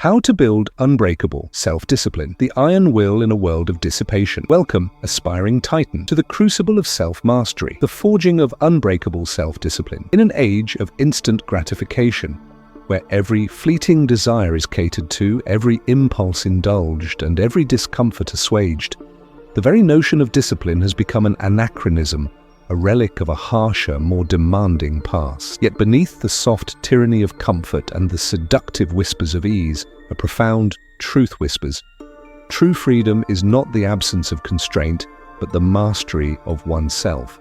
How to build unbreakable self-discipline, the iron will in a world of dissipation. Welcome, aspiring titan, to the crucible of self-mastery, the forging of unbreakable self-discipline. In an age of instant gratification, where every fleeting desire is catered to, every impulse indulged, and every discomfort assuaged, the very notion of discipline has become an anachronism, a relic of a harsher, more demanding past. Yet beneath the soft tyranny of comfort and the seductive whispers of ease are profound truth whispers. True freedom is not the absence of constraint, but the mastery of oneself.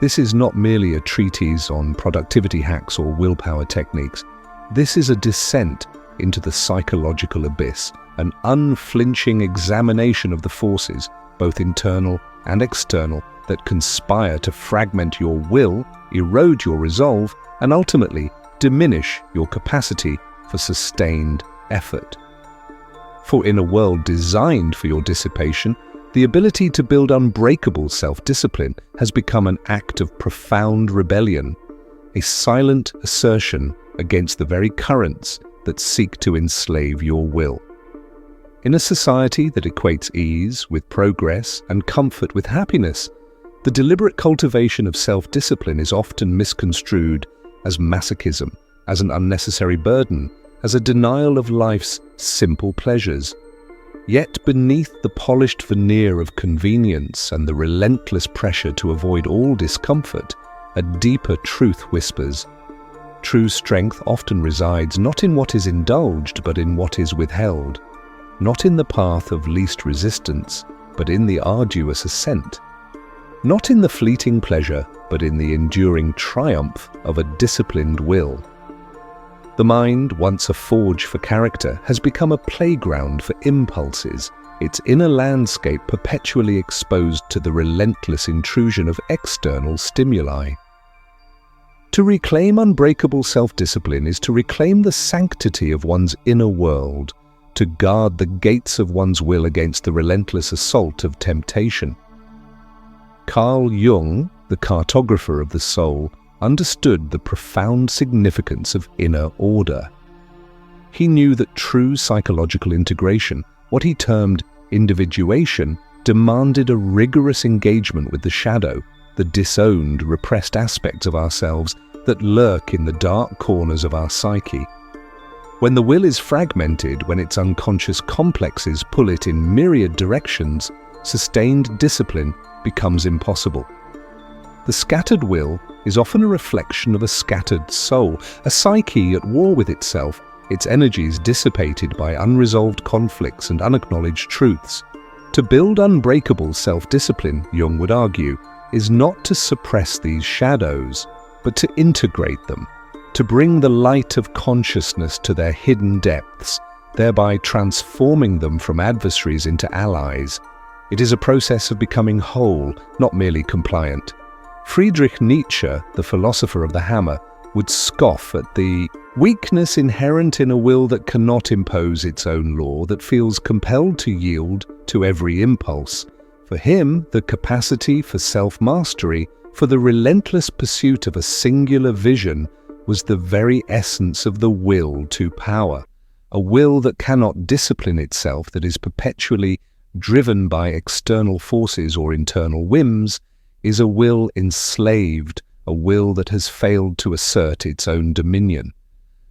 This is not merely a treatise on productivity hacks or willpower techniques. This is a descent into the psychological abyss, an unflinching examination of the forces, both internal and external, that conspire to fragment your will, erode your resolve, and ultimately diminish your capacity for sustained effort. For in a world designed for your dissipation, the ability to build unbreakable self-discipline has become an act of profound rebellion, a silent assertion against the very currents that seek to enslave your will. In a society that equates ease with progress and comfort with happiness, the deliberate cultivation of self-discipline is often misconstrued as masochism, as an unnecessary burden, as a denial of life's simple pleasures. Yet beneath the polished veneer of convenience and the relentless pressure to avoid all discomfort, a deeper truth whispers. True strength often resides not in what is indulged, but in what is withheld. Not in the path of least resistance, but in the arduous ascent. Not in the fleeting pleasure, but in the enduring triumph of a disciplined will. The mind, once a forge for character, has become a playground for impulses, its inner landscape perpetually exposed to the relentless intrusion of external stimuli. To reclaim unbreakable self-discipline is to reclaim the sanctity of one's inner world, to guard the gates of one's will against the relentless assault of temptation. Carl Jung, the cartographer of the soul, understood the profound significance of inner order. He knew that true psychological integration, what he termed individuation, demanded a rigorous engagement with the shadow, the disowned, repressed aspects of ourselves that lurk in the dark corners of our psyche. When the will is fragmented, when its unconscious complexes pull it in myriad directions, sustained discipline becomes impossible. The scattered will is often a reflection of a scattered soul, a psyche at war with itself, its energies dissipated by unresolved conflicts and unacknowledged truths. To build unbreakable self-discipline, Jung would argue, is not to suppress these shadows, but to integrate them, to bring the light of consciousness to their hidden depths, thereby transforming them from adversaries into allies. It is a process of becoming whole, not merely compliant. Friedrich Nietzsche, the philosopher of the hammer, would scoff at the weakness inherent in a will that cannot impose its own law, that feels compelled to yield to every impulse. For him, the capacity for self-mastery, for the relentless pursuit of a singular vision, was the very essence of the will to power. A will that cannot discipline itself, that is perpetually driven by external forces or internal whims, is a will enslaved, a will that has failed to assert its own dominion.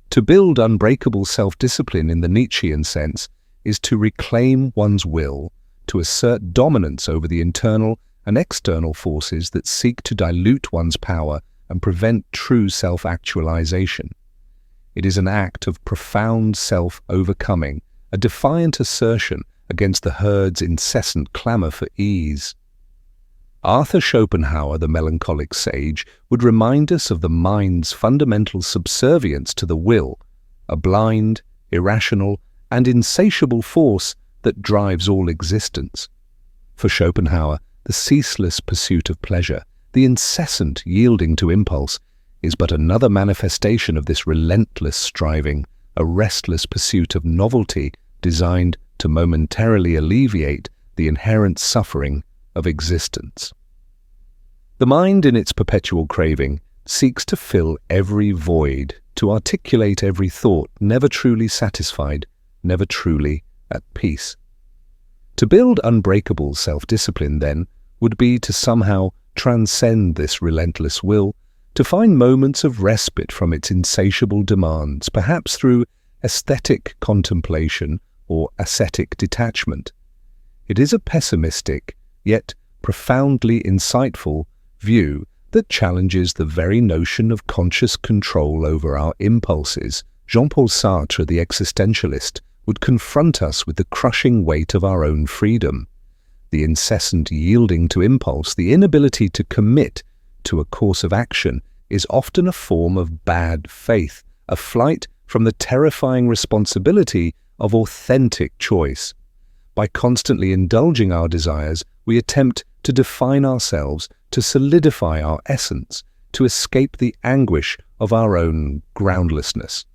To build unbreakable self-discipline in the Nietzschean sense is to reclaim one's will, to assert dominance over the internal and external forces that seek to dilute one's power and prevent true self-actualization. It is an act of profound self-overcoming, a defiant assertion against the herd's incessant clamor for ease. Arthur Schopenhauer, the melancholic sage, would remind us of the mind's fundamental subservience to the will, a blind, irrational, and insatiable force that drives all existence. For Schopenhauer, the ceaseless pursuit of pleasure, the incessant yielding to impulse, is but another manifestation of this relentless striving, a restless pursuit of novelty designed to momentarily alleviate the inherent suffering of existence. The mind, in its perpetual craving, seeks to fill every void, to articulate every thought, never truly satisfied, never truly at peace. To build unbreakable self-discipline, then, would be to somehow transcend this relentless will, to find moments of respite from its insatiable demands, perhaps through aesthetic contemplation or ascetic detachment. It is a pessimistic, yet profoundly insightful, view that challenges the very notion of conscious control over our impulses. Jean-Paul Sartre, the existentialist, would confront us with the crushing weight of our own freedom. The incessant yielding to impulse, the inability to commit to a course of action, is often a form of bad faith, a flight from the terrifying responsibility of authentic choice. By constantly indulging our desires, we attempt to define ourselves, to solidify our essence, to escape the anguish of our own groundlessness.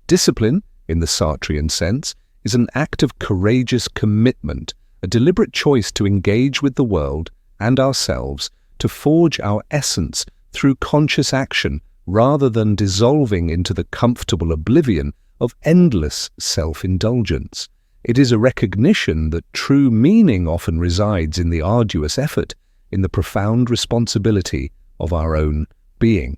Discipline, in the Sartrean sense, is an act of courageous commitment, a deliberate choice to engage with the world and ourselves, to forge our essence through conscious action rather than dissolving into the comfortable oblivion of endless self-indulgence. It is a recognition that true meaning often resides in the arduous effort, in the profound responsibility of our own being.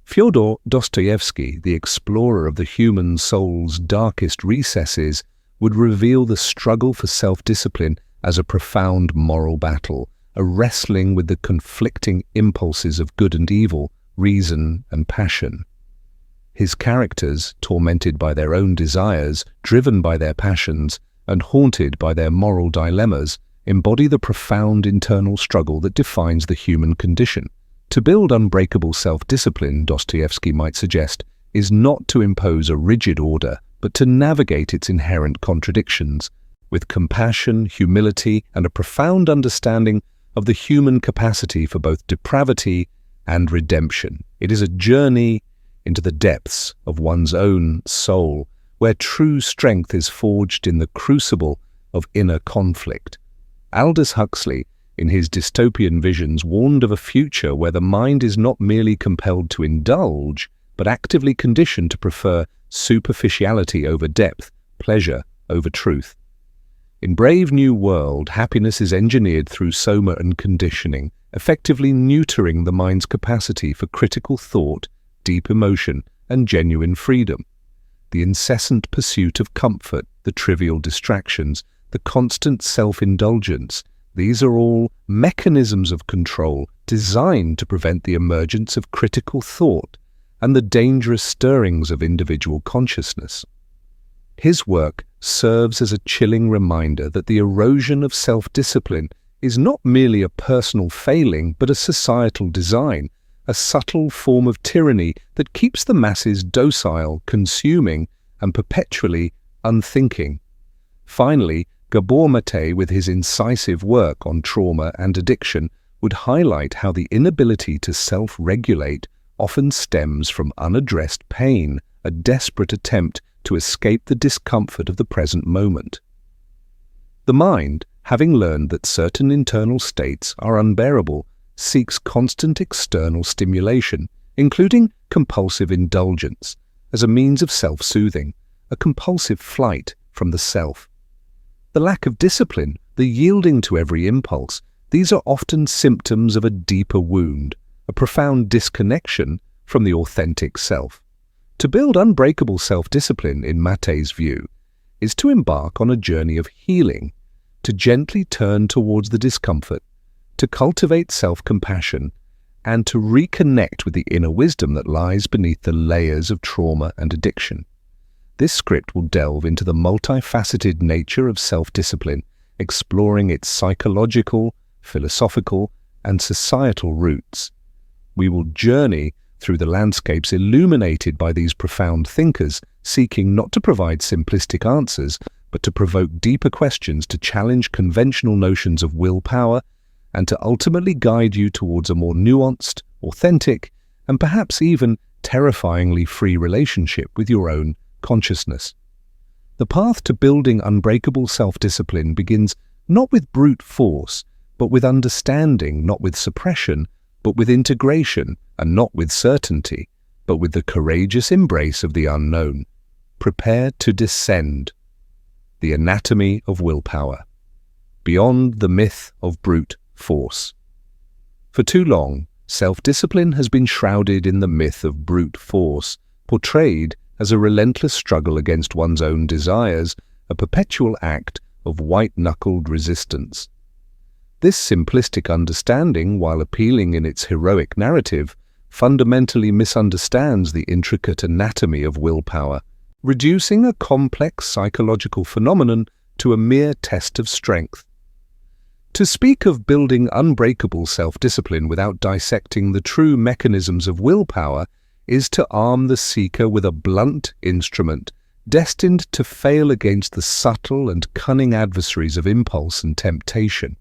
Fyodor Dostoevsky, the explorer of the human soul's darkest recesses, would reveal the struggle for self-discipline as a profound moral battle, a wrestling with the conflicting impulses of good and evil, reason and passion. His characters, tormented by their own desires, driven by their passions, and haunted by their moral dilemmas, embody the profound internal struggle that defines the human condition. To build unbreakable self-discipline, Dostoevsky might suggest, is not to impose a rigid order, but to navigate its inherent contradictions, with compassion, humility, and a profound understanding of the human capacity for both depravity and redemption. It is a journey into the depths of one's own soul, where true strength is forged in the crucible of inner conflict. Aldous Huxley, in his dystopian visions, warned of a future where the mind is not merely compelled to indulge, but actively conditioned to prefer superficiality over depth, pleasure over truth. In Brave New World, happiness is engineered through soma and conditioning, effectively neutering the mind's capacity for critical thought, deep emotion, and genuine freedom. The incessant pursuit of comfort, the trivial distractions, the constant self-indulgence, these are all mechanisms of control designed to prevent the emergence of critical thought and the dangerous stirrings of individual consciousness. His work serves as a chilling reminder that the erosion of self-discipline is not merely a personal failing but a societal design, a subtle form of tyranny that keeps the masses docile, consuming, and perpetually unthinking. Finally, Gabor Mate, with his incisive work on trauma and addiction, would highlight how the inability to self-regulate often stems from unaddressed pain, a desperate attempt to escape the discomfort of the present moment. The mind, having learned that certain internal states are unbearable, seeks constant external stimulation, including compulsive indulgence, as a means of self-soothing, a compulsive flight from the self. The lack of discipline, the yielding to every impulse, these are often symptoms of a deeper wound, a profound disconnection from the authentic self. To build unbreakable self-discipline, in Mate's view, is to embark on a journey of healing, to gently turn towards the discomfort, to cultivate self-compassion, and to reconnect with the inner wisdom that lies beneath the layers of trauma and addiction. This script will delve into the multifaceted nature of self-discipline, exploring its psychological, philosophical, and societal roots. We will journey through the landscapes illuminated by these profound thinkers, seeking not to provide simplistic answers, but to provoke deeper questions, to challenge conventional notions of willpower, and to ultimately guide you towards a more nuanced, authentic, and perhaps even terrifyingly free relationship with your own consciousness. The path to building unbreakable self-discipline begins not with brute force, but with understanding, not with suppression, but with integration, and not with certainty, but with the courageous embrace of the unknown. Prepare to descend. the anatomy of willpower, beyond the myth of brute force. For too long, self-discipline has been shrouded in the myth of brute force, portrayed as a relentless struggle against one's own desires, a perpetual act of white-knuckled resistance. This simplistic understanding, while appealing in its heroic narrative, fundamentally misunderstands the intricate anatomy of willpower, reducing a complex psychological phenomenon to a mere test of strength. To speak of building unbreakable self-discipline without dissecting the true mechanisms of willpower is to arm the seeker with a blunt instrument destined to fail against the subtle and cunning adversaries of impulse and temptation.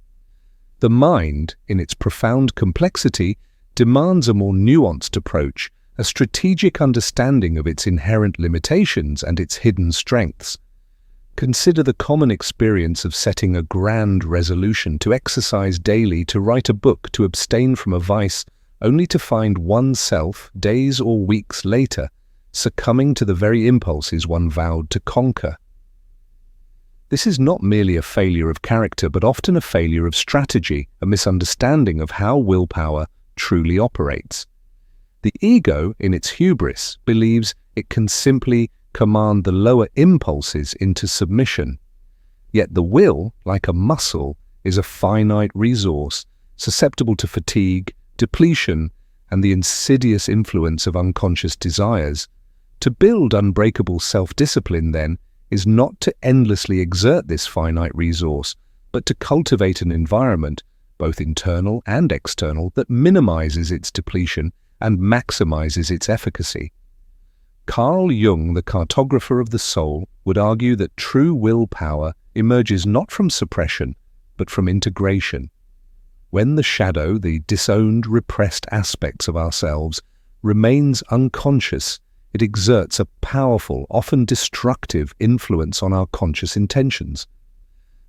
The mind, in its profound complexity, demands a more nuanced approach, a strategic understanding of its inherent limitations and its hidden strengths. Consider the common experience of setting a grand resolution to exercise daily, to write a book, to abstain from a vice, only to find oneself, days or weeks later, succumbing to the very impulses one vowed to conquer. This is not merely a failure of character, but often a failure of strategy, a misunderstanding of how willpower truly operates. The ego, in its hubris, believes it can simply command the lower impulses into submission. Yet the will, like a muscle, is a finite resource, susceptible to fatigue, depletion, and the insidious influence of unconscious desires. To build unbreakable self-discipline, then, is not to endlessly exert this finite resource, but to cultivate an environment, both internal and external, that minimizes its depletion and maximizes its efficacy. Carl Jung, the cartographer of the soul, would argue that true willpower emerges not from suppression, but from integration. When the shadow, the disowned, repressed aspects of ourselves, remains unconscious, it exerts a powerful, often destructive influence on our conscious intentions.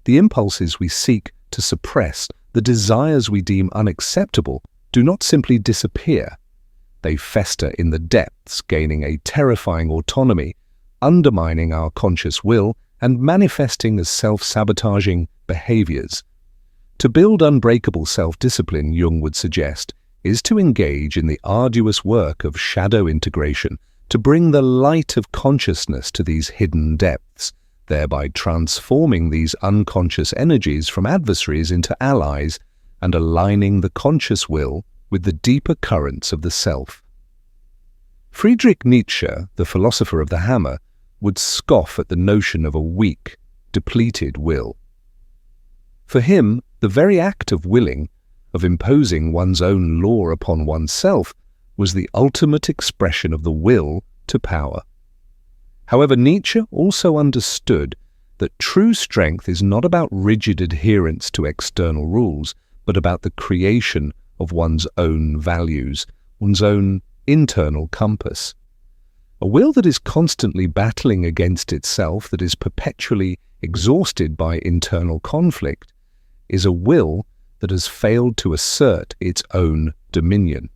The impulses we seek to suppress, the desires we deem unacceptable, do not simply disappear. They fester in the depths, gaining a terrifying autonomy, undermining our conscious will and manifesting as self-sabotaging behaviors. To build unbreakable self-discipline, Jung would suggest, is to engage in the arduous work of shadow integration, to bring the light of consciousness to these hidden depths, thereby transforming these unconscious energies from adversaries into allies and aligning the conscious will with the deeper currents of the self. Friedrich Nietzsche, the philosopher of the hammer, would scoff at the notion of a weak, depleted will. For him, the very act of willing, of imposing one's own law upon oneself, was the ultimate expression of the will to power. However, Nietzsche also understood that true strength is not about rigid adherence to external rules, but about the creation of one's own values, one's own internal compass. A will that is constantly battling against itself, that is perpetually exhausted by internal conflict, is a will that has failed to assert its own dominion.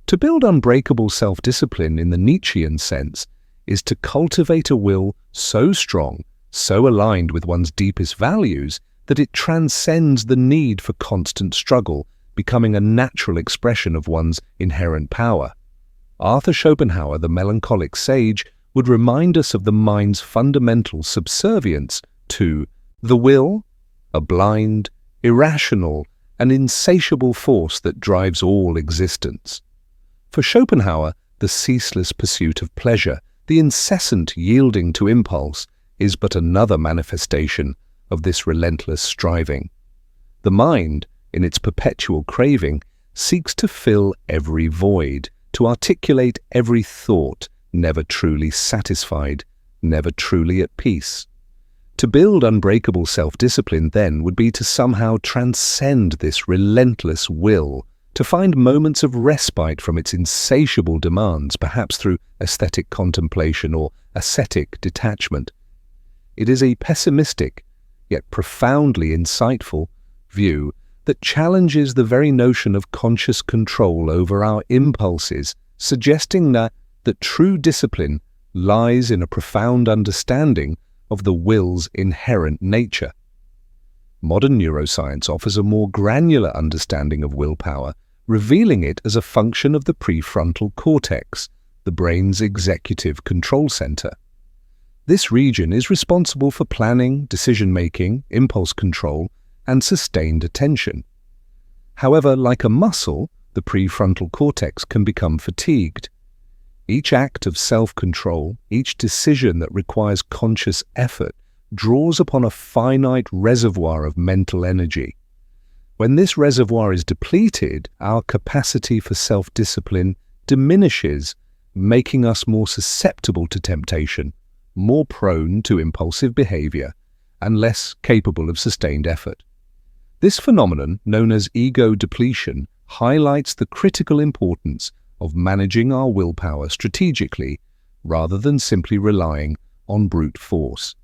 To build unbreakable self-discipline in the Nietzschean sense is to cultivate a will so strong, so aligned with one's deepest values, that it transcends the need for constant struggle, becoming a natural expression of one's inherent power. Arthur Schopenhauer, the melancholic sage, would remind us of the mind's fundamental subservience to the will, a blind, irrational, and insatiable force that drives all existence. For Schopenhauer, the ceaseless pursuit of pleasure, the incessant yielding to impulse, is but another manifestation of this relentless striving. The mind, in its perpetual craving, seeks to fill every void, to articulate every thought, never truly satisfied, never truly at peace. To build unbreakable self-discipline, then, would be to somehow transcend this relentless will, to find moments of respite from its insatiable demands, perhaps through aesthetic contemplation or ascetic detachment. It is a pessimistic, yet profoundly insightful, view that challenges the very notion of conscious control over our impulses, suggesting that true discipline lies in a profound understanding of the will's inherent nature. Modern neuroscience offers a more granular understanding of willpower, revealing it as a function of the prefrontal cortex, the brain's executive control center. This region is responsible for planning, decision-making, impulse control, and sustained attention. However, like a muscle, the prefrontal cortex can become fatigued. Each act of self-control, each decision that requires conscious effort, draws upon a finite reservoir of mental energy. When this reservoir is depleted, our capacity for self-discipline diminishes, making us more susceptible to temptation, more prone to impulsive behavior, and less capable of sustained effort. This phenomenon, known as ego depletion, highlights the critical importance of managing our willpower strategically rather than simply relying on brute force.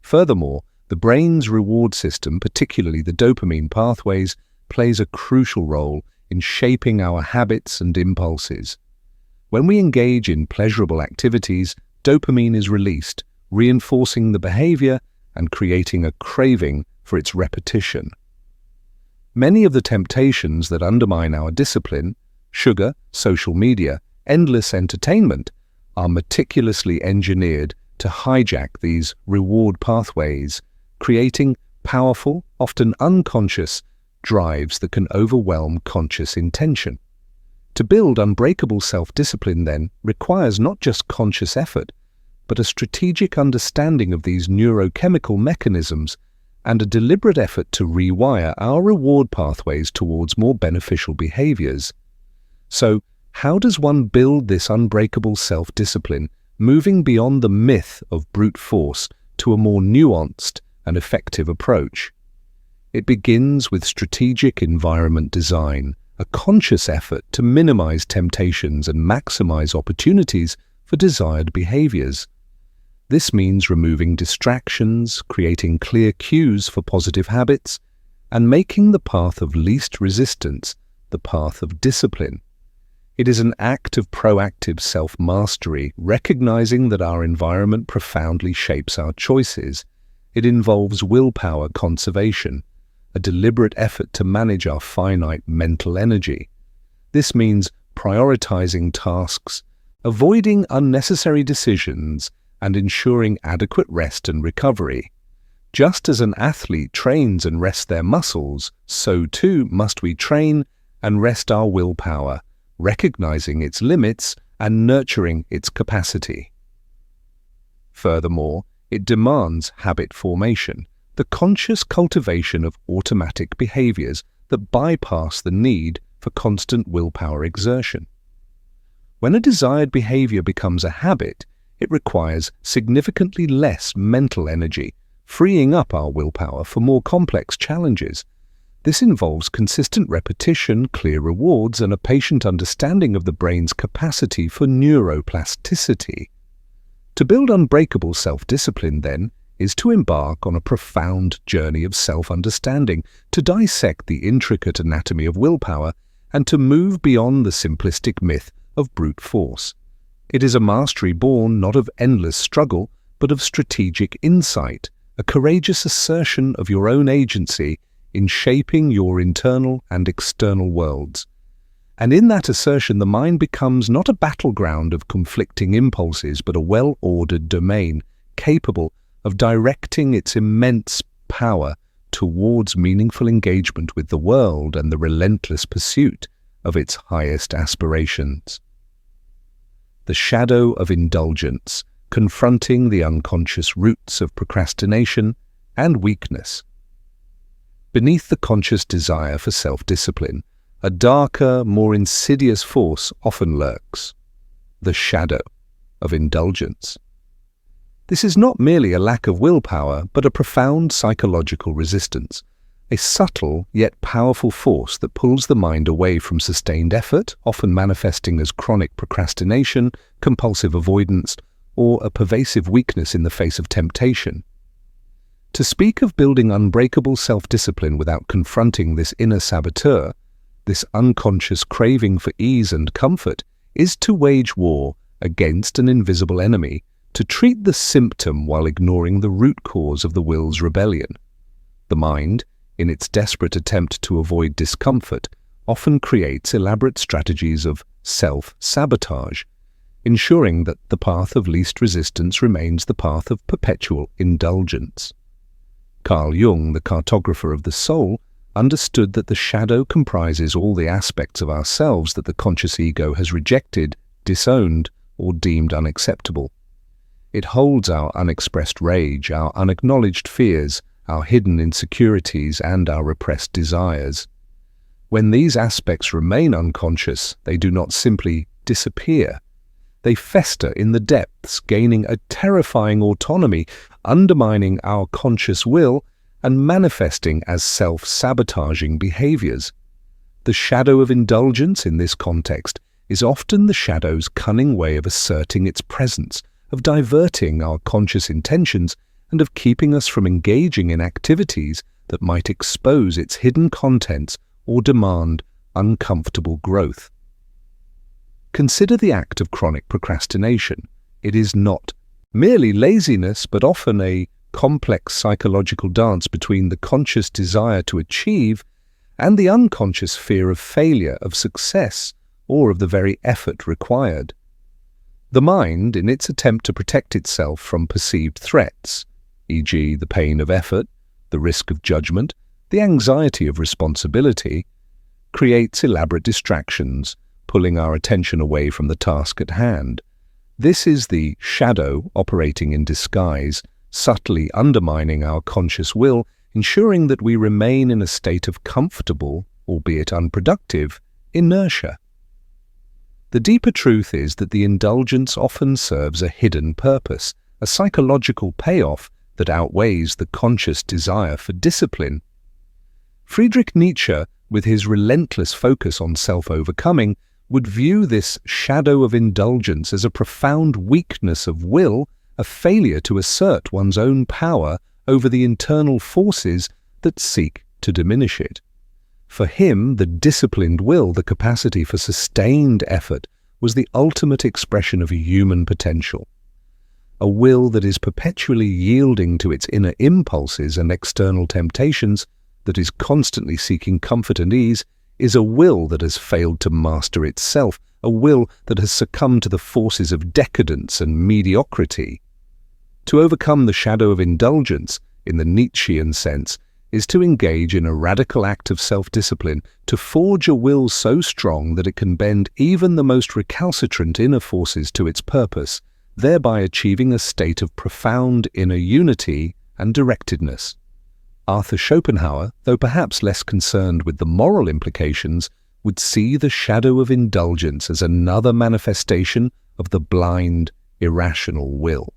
Furthermore, the brain's reward system, particularly the dopamine pathways, plays a crucial role in shaping our habits and impulses. When we engage in pleasurable activities, dopamine is released, reinforcing the behavior and creating a craving for its repetition. Many of the temptations that undermine our discipline, sugar, social media, endless entertainment, are meticulously engineered to hijack these reward pathways, creating powerful, often unconscious, drives that can overwhelm conscious intention. To build unbreakable self-discipline, then, requires not just conscious effort, but a strategic understanding of these neurochemical mechanisms and a deliberate effort to rewire our reward pathways towards more beneficial behaviors. So, how does one build this unbreakable self-discipline, moving beyond the myth of brute force to a more nuanced and effective approach? It begins with strategic environment design, a conscious effort to minimize temptations and maximize opportunities for desired behaviors. This means removing distractions, creating clear cues for positive habits, and making the path of least resistance the path of discipline. It is an act of proactive self-mastery, recognizing that our environment profoundly shapes our choices. It involves willpower conservation, a deliberate effort to manage our finite mental energy. This means prioritizing tasks, avoiding unnecessary decisions, and ensuring adequate rest and recovery. Just as an athlete trains and rests their muscles, so too must we train and rest our willpower, recognizing its limits and nurturing its capacity. Furthermore, it demands habit formation, the conscious cultivation of automatic behaviors that bypass the need for constant willpower exertion. When a desired behavior becomes a habit, it requires significantly less mental energy, freeing up our willpower for more complex challenges. This involves consistent repetition, clear rewards, and a patient understanding of the brain's capacity for neuroplasticity. To build unbreakable self-discipline, then, is to embark on a profound journey of self-understanding, to dissect the intricate anatomy of willpower, and to move beyond the simplistic myth of brute force. It is a mastery born not of endless struggle, but of strategic insight, a courageous assertion of your own agency in shaping your internal and external worlds. And in that assertion, the mind becomes not a battleground of conflicting impulses, but a well-ordered domain, capable of directing its immense power towards meaningful engagement with the world and the relentless pursuit of its highest aspirations. The shadow of indulgence, confronting the unconscious roots of procrastination and weakness. Beneath the conscious desire for self-discipline, a darker, more insidious force often lurks: the shadow of indulgence. This is not merely a lack of willpower, but a profound psychological resistance, a subtle yet powerful force that pulls the mind away from sustained effort, often manifesting as chronic procrastination, compulsive avoidance, or a pervasive weakness in the face of temptation. To speak of building unbreakable self-discipline without confronting this inner saboteur, this unconscious craving for ease and comfort, is to wage war against an invisible enemy, to treat the symptom while ignoring the root cause of the will's rebellion. The mind, in its desperate attempt to avoid discomfort, often creates elaborate strategies of self-sabotage, ensuring that the path of least resistance remains the path of perpetual indulgence. Carl Jung, the cartographer of the soul, understood that the shadow comprises all the aspects of ourselves that the conscious ego has rejected, disowned, or deemed unacceptable. It holds our unexpressed rage, our unacknowledged fears, our hidden insecurities, and our repressed desires. When these aspects remain unconscious, they do not simply disappear. They fester in the depths, gaining a terrifying autonomy, undermining our conscious will and manifesting as self-sabotaging behaviors. The shadow of indulgence in this context is often the shadow's cunning way of asserting its presence, of diverting our conscious intentions, and of keeping us from engaging in activities that might expose its hidden contents or demand uncomfortable growth. Consider the act of chronic procrastination. It is not merely laziness, but often a complex psychological dance between the conscious desire to achieve and the unconscious fear of failure, of success, or of the very effort required. The mind, in its attempt to protect itself from perceived threats, e.g., the pain of effort, the risk of judgment, the anxiety of responsibility, creates elaborate distractions, pulling our attention away from the task at hand. This is the shadow operating in disguise, subtly undermining our conscious will, ensuring that we remain in a state of comfortable, albeit unproductive, inertia. The deeper truth is that the indulgence often serves a hidden purpose, a psychological payoff that outweighs the conscious desire for discipline. Friedrich Nietzsche, with his relentless focus on self-overcoming, would view this shadow of indulgence as a profound weakness of will, a failure to assert one's own power over the internal forces that seek to diminish it. For him, the disciplined will, the capacity for sustained effort, was the ultimate expression of human potential. A will that is perpetually yielding to its inner impulses and external temptations, that is constantly seeking comfort and ease, is a will that has failed to master itself, a will that has succumbed to the forces of decadence and mediocrity. To overcome the shadow of indulgence, in the Nietzschean sense, is to engage in a radical act of self-discipline, to forge a will so strong that it can bend even the most recalcitrant inner forces to its purpose, thereby achieving a state of profound inner unity and directedness. Arthur Schopenhauer, though perhaps less concerned with the moral implications, would see the shadow of indulgence as another manifestation of the blind, irrational will.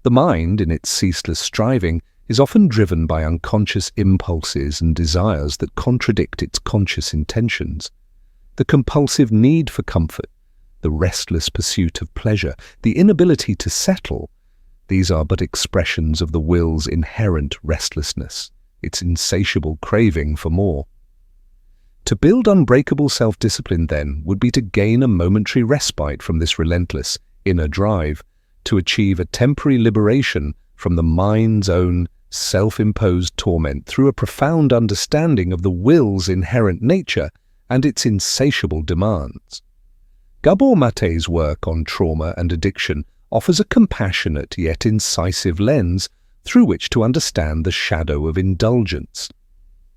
The mind, in its ceaseless striving, is often driven by unconscious impulses and desires that contradict its conscious intentions. The compulsive need for comfort, the restless pursuit of pleasure, the inability to settle, these are but expressions of the will's inherent restlessness, its insatiable craving for more. To build unbreakable self-discipline, then, would be to gain a momentary respite from this relentless inner drive, to achieve a temporary liberation from the mind's own self-imposed torment through a profound understanding of the will's inherent nature and its insatiable demands. Gabor Mate's work on trauma and addiction offers a compassionate yet incisive lens through which to understand the shadow of indulgence.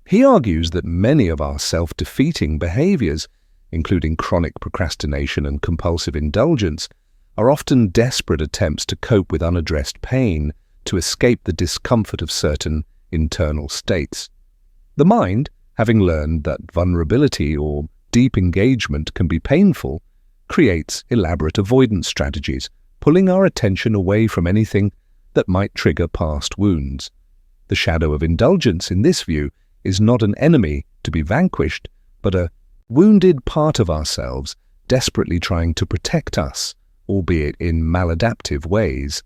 He argues that many of our self-defeating behaviors, including chronic procrastination and compulsive indulgence, are often desperate attempts to cope with unaddressed pain, to escape the discomfort of certain internal states. The mind, having learned that vulnerability or deep engagement can be painful, creates elaborate avoidance strategies, pulling our attention away from anything that might trigger past wounds. The shadow of indulgence, in this view, is not an enemy to be vanquished, but a wounded part of ourselves desperately trying to protect us, albeit in maladaptive ways.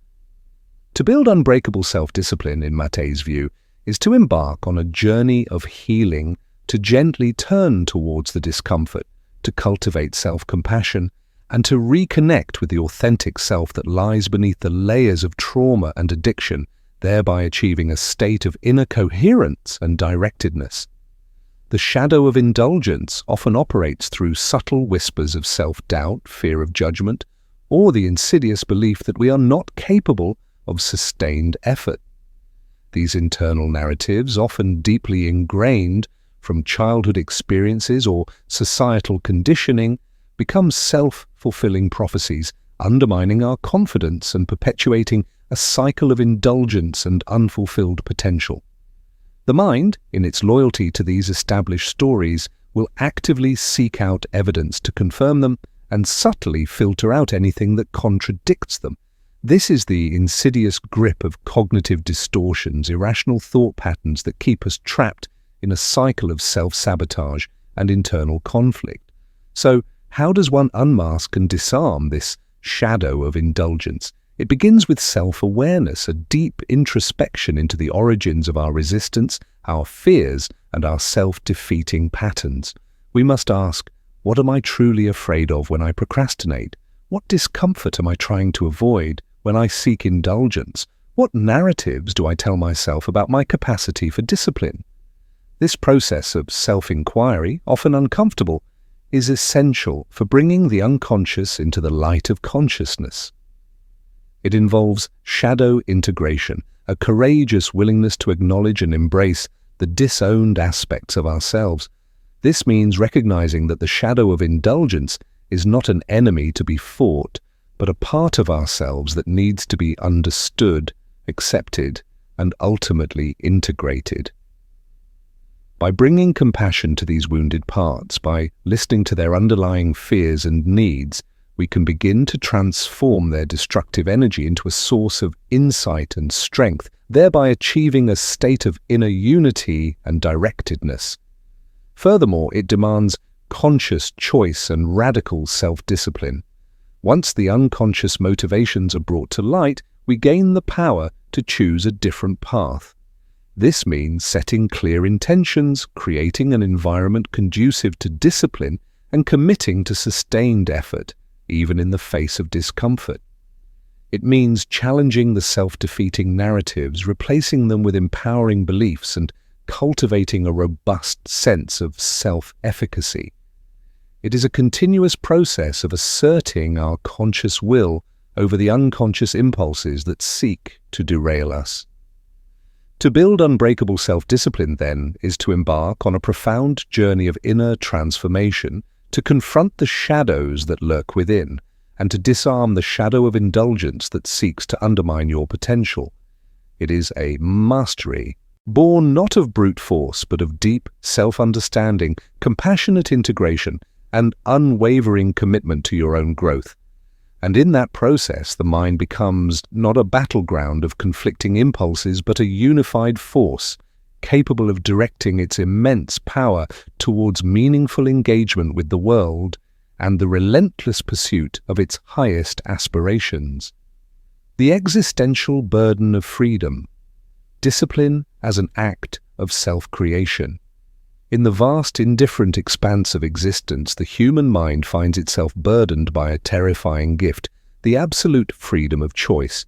To build unbreakable self-discipline, in Mate's view, is to embark on a journey of healing, to gently turn towards the discomfort, to cultivate self-compassion, and to reconnect with the authentic self that lies beneath the layers of trauma and addiction, thereby achieving a state of inner coherence and directedness. The shadow of indulgence often operates through subtle whispers of self-doubt, fear of judgment, or the insidious belief that we are not capable of sustained effort. These internal narratives, often deeply ingrained from childhood experiences or societal conditioning, become self-fulfilling prophecies, undermining our confidence and perpetuating a cycle of indulgence and unfulfilled potential. The mind, in its loyalty to these established stories, will actively seek out evidence to confirm them and subtly filter out anything that contradicts them. This is the insidious grip of cognitive distortions, irrational thought patterns that keep us trapped in a cycle of self-sabotage and internal conflict. So, how does one unmask and disarm this shadow of indulgence? It begins with self-awareness, a deep introspection into the origins of our resistance, our fears, and our self-defeating patterns. We must ask, what am I truly afraid of when I procrastinate? What discomfort am I trying to avoid when I seek indulgence? What narratives do I tell myself about my capacity for discipline? This process of self-inquiry, often uncomfortable, is essential for bringing the unconscious into the light of consciousness. It involves shadow integration, a courageous willingness to acknowledge and embrace the disowned aspects of ourselves. This means recognizing that the shadow of indulgence is not an enemy to be fought, but a part of ourselves that needs to be understood, accepted, and ultimately integrated. By bringing compassion to these wounded parts, by listening to their underlying fears and needs, we can begin to transform their destructive energy into a source of insight and strength, thereby achieving a state of inner unity and directedness. Furthermore, it demands conscious choice and radical self-discipline. Once the unconscious motivations are brought to light, we gain the power to choose a different path. This means setting clear intentions, creating an environment conducive to discipline, and committing to sustained effort, even in the face of discomfort. It means challenging the self-defeating narratives, replacing them with empowering beliefs, and cultivating a robust sense of self-efficacy. It is a continuous process of asserting our conscious will over the unconscious impulses that seek to derail us. To build unbreakable self-discipline, then, is to embark on a profound journey of inner transformation, to confront the shadows that lurk within, and to disarm the shadow of indulgence that seeks to undermine your potential. It is a mastery, born not of brute force, but of deep self-understanding, compassionate integration, and unwavering commitment to your own growth. And in that process, the mind becomes not a battleground of conflicting impulses, but a unified force, capable of directing its immense power towards meaningful engagement with the world and the relentless pursuit of its highest aspirations. The existential burden of freedom. Discipline as an act of self-creation. In the vast, indifferent expanse of existence, the human mind finds itself burdened by a terrifying gift, the absolute freedom of choice.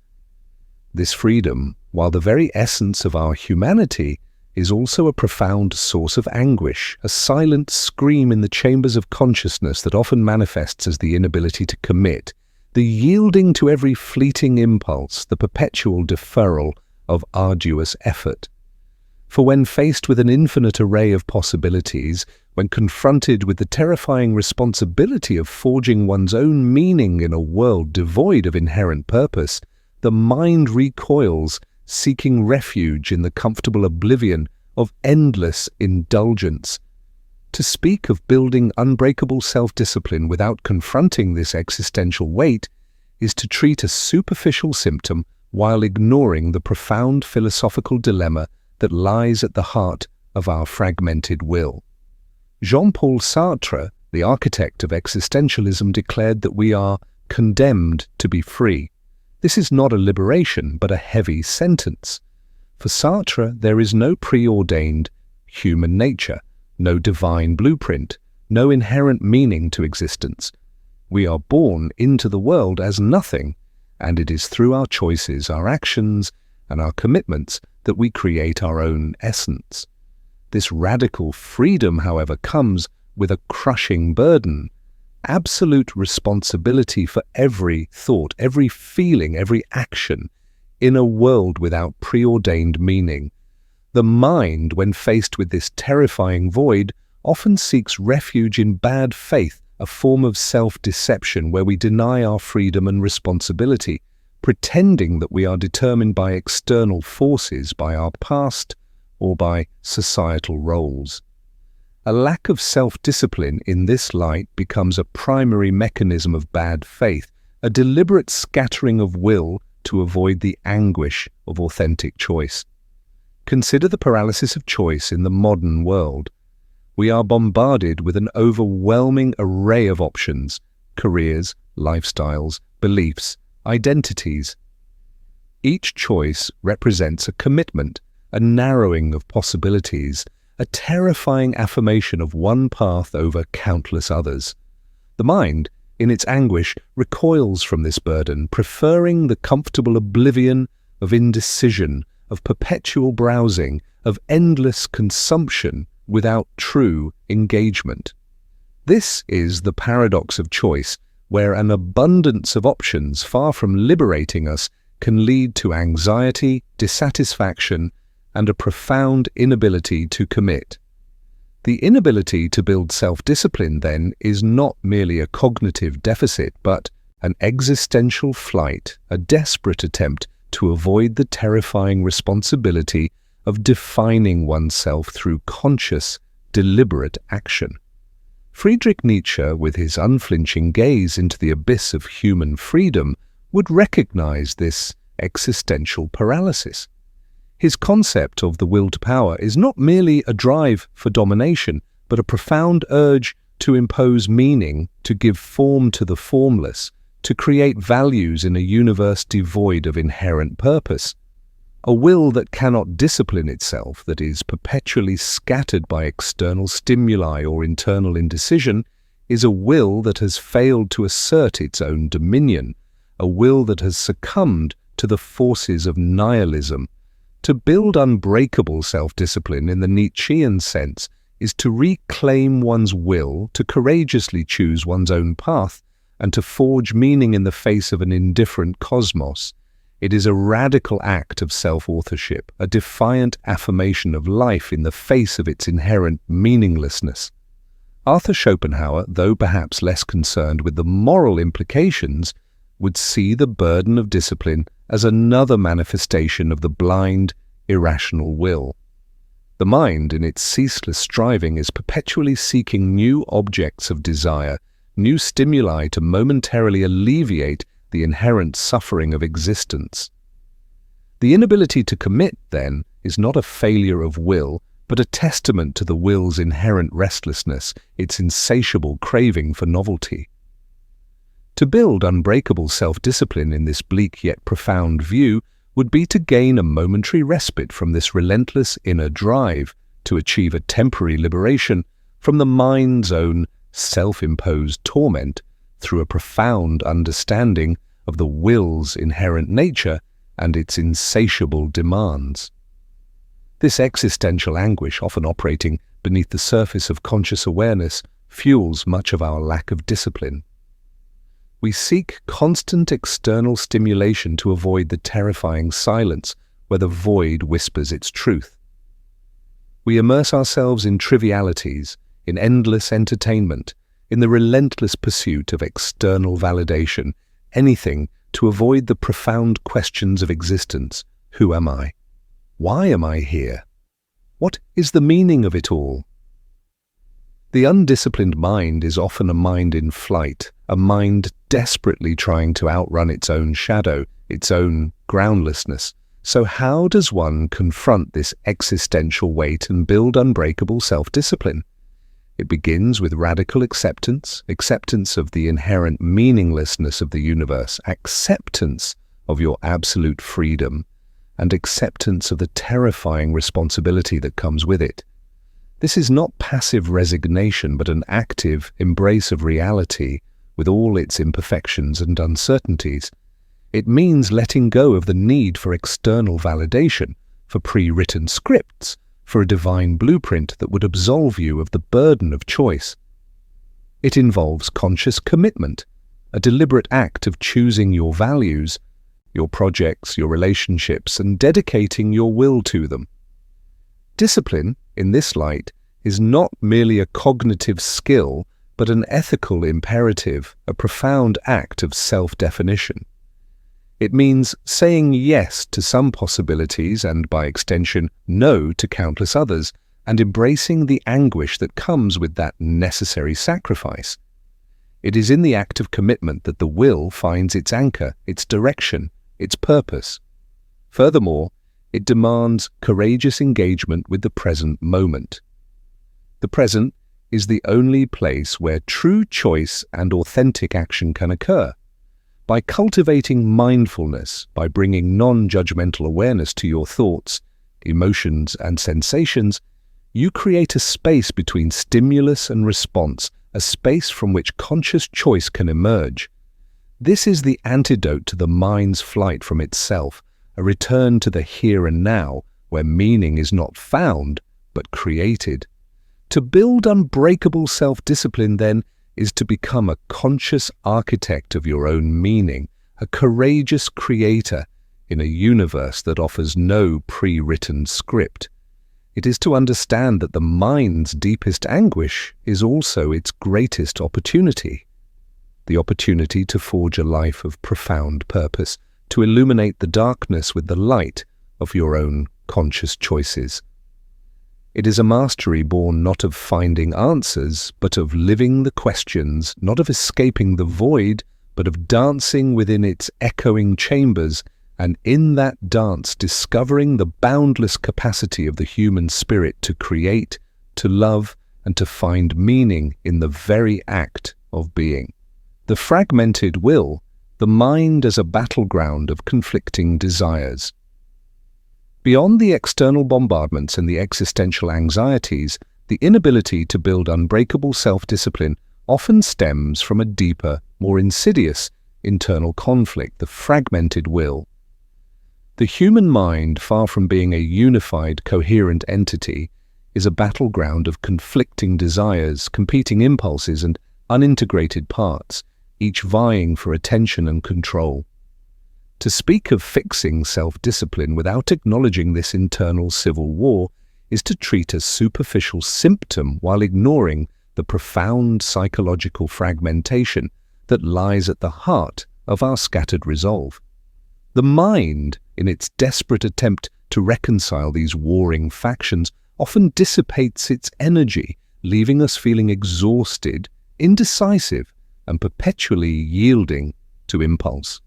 This freedom, while the very essence of our humanity, is also a profound source of anguish, a silent scream in the chambers of consciousness that often manifests as the inability to commit, the yielding to every fleeting impulse, the perpetual deferral of arduous effort. For when faced with an infinite array of possibilities, when confronted with the terrifying responsibility of forging one's own meaning in a world devoid of inherent purpose, the mind recoils, seeking refuge in the comfortable oblivion of endless indulgence. To speak of building unbreakable self-discipline without confronting this existential weight is to treat a superficial symptom while ignoring the profound philosophical dilemma that lies at the heart of our fragmented will. Jean-Paul Sartre, the architect of existentialism, declared that we are condemned to be free. This is not a liberation, but a heavy sentence. For Sartre, there is no preordained human nature, no divine blueprint, no inherent meaning to existence. We are born into the world as nothing, and it is through our choices, our actions, and our commitments that we create our own essence. This radical freedom, however, comes with a crushing burden: absolute responsibility for every thought, every feeling, every action in a world without preordained meaning. The mind, when faced with this terrifying void, often seeks refuge in bad faith, a form of self-deception where we deny our freedom and responsibility, pretending that we are determined by external forces, by our past, or by societal roles. A lack of self-discipline in this light becomes a primary mechanism of bad faith, a deliberate scattering of will to avoid the anguish of authentic choice. Consider the paralysis of choice in the modern world. We are bombarded with an overwhelming array of options: careers, lifestyles, beliefs, identities. Each choice represents a commitment, a narrowing of possibilities, a terrifying affirmation of one path over countless others. The mind, in its anguish, recoils from this burden, preferring the comfortable oblivion of indecision, of perpetual browsing, of endless consumption without true engagement. This is the paradox of choice, where an abundance of options, far from liberating us, can lead to anxiety, dissatisfaction, and a profound inability to commit. The inability to build self-discipline, then, is not merely a cognitive deficit, but an existential flight, a desperate attempt to avoid the terrifying responsibility of defining oneself through conscious, deliberate action. Friedrich Nietzsche, with his unflinching gaze into the abyss of human freedom, would recognize this existential paralysis. His concept of the will to power is not merely a drive for domination, but a profound urge to impose meaning, to give form to the formless, to create values in a universe devoid of inherent purpose. A will that cannot discipline itself, that is perpetually scattered by external stimuli or internal indecision, is a will that has failed to assert its own dominion, a will that has succumbed to the forces of nihilism. To build unbreakable self-discipline in the Nietzschean sense is to reclaim one's will, to courageously choose one's own path, and to forge meaning in the face of an indifferent cosmos. It is a radical act of self-authorship, a defiant affirmation of life in the face of its inherent meaninglessness. Arthur Schopenhauer, though perhaps less concerned with the moral implications, would see the burden of discipline as another manifestation of the blind, irrational will. The mind, in its ceaseless striving, is perpetually seeking new objects of desire, new stimuli to momentarily alleviate the inherent suffering of existence. The inability to commit, then, is not a failure of will, but a testament to the will's inherent restlessness, its insatiable craving for novelty. To build unbreakable self-discipline in this bleak yet profound view would be to gain a momentary respite from this relentless inner drive, to achieve a temporary liberation from the mind's own self-imposed torment through a profound understanding of the will's inherent nature and its insatiable demands. This existential anguish, often operating beneath the surface of conscious awareness, fuels much of our lack of discipline. We seek constant external stimulation to avoid the terrifying silence where the void whispers its truth. We immerse ourselves in trivialities, in endless entertainment, in the relentless pursuit of external validation, anything to avoid the profound questions of existence. Who am I? Why am I here? What is the meaning of it all? The undisciplined mind is often a mind in flight, a mind desperately trying to outrun its own shadow, its own groundlessness. So how does one confront this existential weight and build unbreakable self-discipline? It begins with radical acceptance of the inherent meaninglessness of the universe, acceptance of your absolute freedom, and acceptance of the terrifying responsibility that comes with it. This is not passive resignation, but an active embrace of reality, with all its imperfections and uncertainties. It means letting go of the need for external validation, for pre-written scripts, for a divine blueprint that would absolve you of the burden of choice. It involves conscious commitment, a deliberate act of choosing your values, your projects, your relationships, and dedicating your will to them. Discipline, in this light, is not merely a cognitive skill, but an ethical imperative, a profound act of self-definition. It means saying yes to some possibilities and, by extension, no to countless others, and embracing the anguish that comes with that necessary sacrifice. It is in the act of commitment that the will finds its anchor, its direction, its purpose. Furthermore, it demands courageous engagement with the present moment. The present is the only place where true choice and authentic action can occur. By cultivating mindfulness, by bringing non-judgmental awareness to your thoughts, emotions, and sensations, you create a space between stimulus and response, a space from which conscious choice can emerge. This is the antidote to the mind's flight from itself, a return to the here and now, where meaning is not found, but created. To build unbreakable self-discipline, then, is to become a conscious architect of your own meaning, a courageous creator in a universe that offers no pre-written script. It is to understand that the mind's deepest anguish is also its greatest opportunity. The opportunity to forge a life of profound purpose, to illuminate the darkness with the light of your own conscious choices. It is a mastery born not of finding answers, but of living the questions, not of escaping the void, but of dancing within its echoing chambers, and in that dance discovering the boundless capacity of the human spirit to create, to love, and to find meaning in the very act of being. The fragmented will, the mind as a battleground of conflicting desires. Beyond the external bombardments and the existential anxieties, the inability to build unbreakable self-discipline often stems from a deeper, more insidious internal conflict, the fragmented will. The human mind, far from being a unified, coherent entity, is a battleground of conflicting desires, competing impulses, and unintegrated parts, each vying for attention and control. To speak of fixing self-discipline without acknowledging this internal civil war is to treat a superficial symptom while ignoring the profound psychological fragmentation that lies at the heart of our scattered resolve. The mind, in its desperate attempt to reconcile these warring factions, often dissipates its energy, leaving us feeling exhausted, indecisive, and perpetually yielding to impulse.